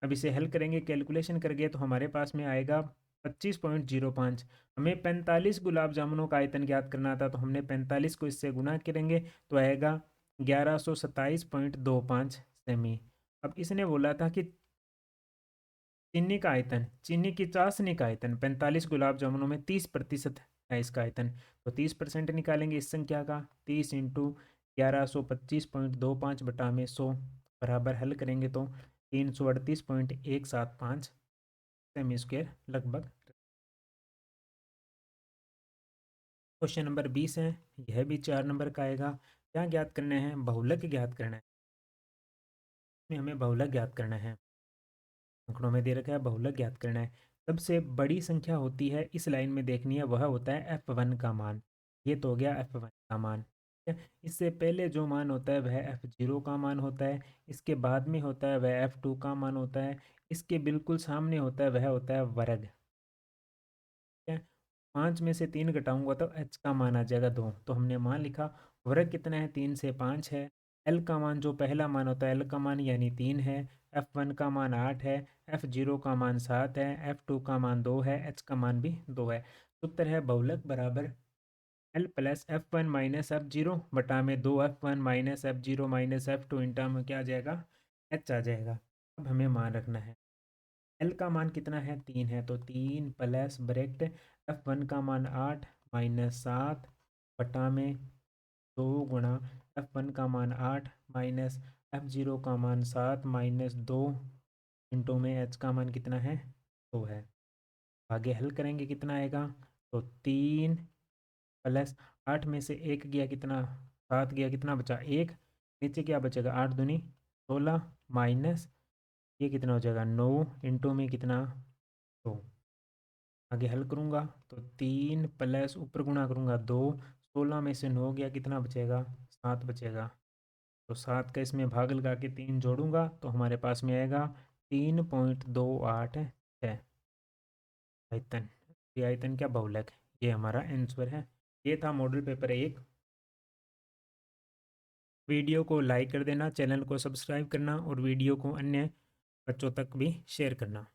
अब इसे हल करेंगे कैलकुलेशन करके तो हमारे पास में आएगा 25.05। हमें 45 गुलाब जामुनों का आयतन ज्ञात करना था, तो हमने 45 को इससे गुना करेंगे तो आएगा 1127.25 सेमी। अब इसने बोला था कि चीनी का आयतन, चीनी की चाशनी का आयतन 45 गुलाब जामुनों में 30% है इसका आयतन। तो 30% निकालेंगे इस संख्या का, 30 इंटू 1125.25 बटा में 100 बराबर हल करेंगे तो 338.175 सेमी स्क्वायर लगभग। क्वेश्चन नंबर 20 है, यह भी 4 नंबर का आएगा। क्या ज्ञात करना है, बहुलक ज्ञात करना है। इसमें हमें बहुलक ज्ञात करना है, आंकड़ों में दे रखा है बहुलक ज्ञात करना है। सबसे बड़ी संख्या होती है इस लाइन में देखनी है, वह होता है f1 का मान। ये तो हो गया f1 का मान, ठीक है। इससे पहले जो मान होता है वह f0 का मान होता है, इसके बाद में होता है वह f2 का मान होता है, इसके बिल्कुल सामने होता है वह होता है वर्ग, ठीक है। 5 में से 3 घटाऊंगा तो h का मान आ जाएगा 2। तो हमने मान लिखा, वर्ग कितना है 3 से 5 है। l का मान जो पहला मान होता है l का मान यानी 3 है, f1 का मान 8 है, f0 का मान 7 है, f2 का मान 2 है, h का मान भी 2 है। उत्तर है बहुलक बराबर l plus f1 minus f0 बटा में 2f1 minus f0 minus f2 इंटा में क्या आ जाएगा h आ जाएगा। अब हमें मान रखना है l का मान कितना है 3 है, तो 3 प्लस ब्रैकेट f1 का मान 8 माइनस 7 बटा में 2 गुणा f1 का मान 8 माइनस f0 का मान 7 माइनस 2 इंटू में h का मान कितना है 2 है। आगे हल करेंगे कितना आएगा, तो 3 प्लस 8 में से 1 गया कितना 7 गया, कितना बचा 1, नीचे क्या बचेगा 8 दूनी 16 माइनस ये कितना हो जाएगा 9 इंटू में कितना 2। आगे हल करूँगा तो 3 प्लस ऊपर गुणा करूँगा 2, 16 में से 9 गया कितना बचेगा 7 बचेगा। तो 7 का इसमें भाग लगा के 3 जोड़ूंगा तो हमारे पास में आएगा 3.28 है आयतन। ये आयतन क्या बहुलक है, ये हमारा आंसर है। ये था मॉडल पेपर 1। वीडियो को लाइक कर देना, चैनल को सब्सक्राइब करना और वीडियो को अन्य बच्चों तक भी शेयर करना।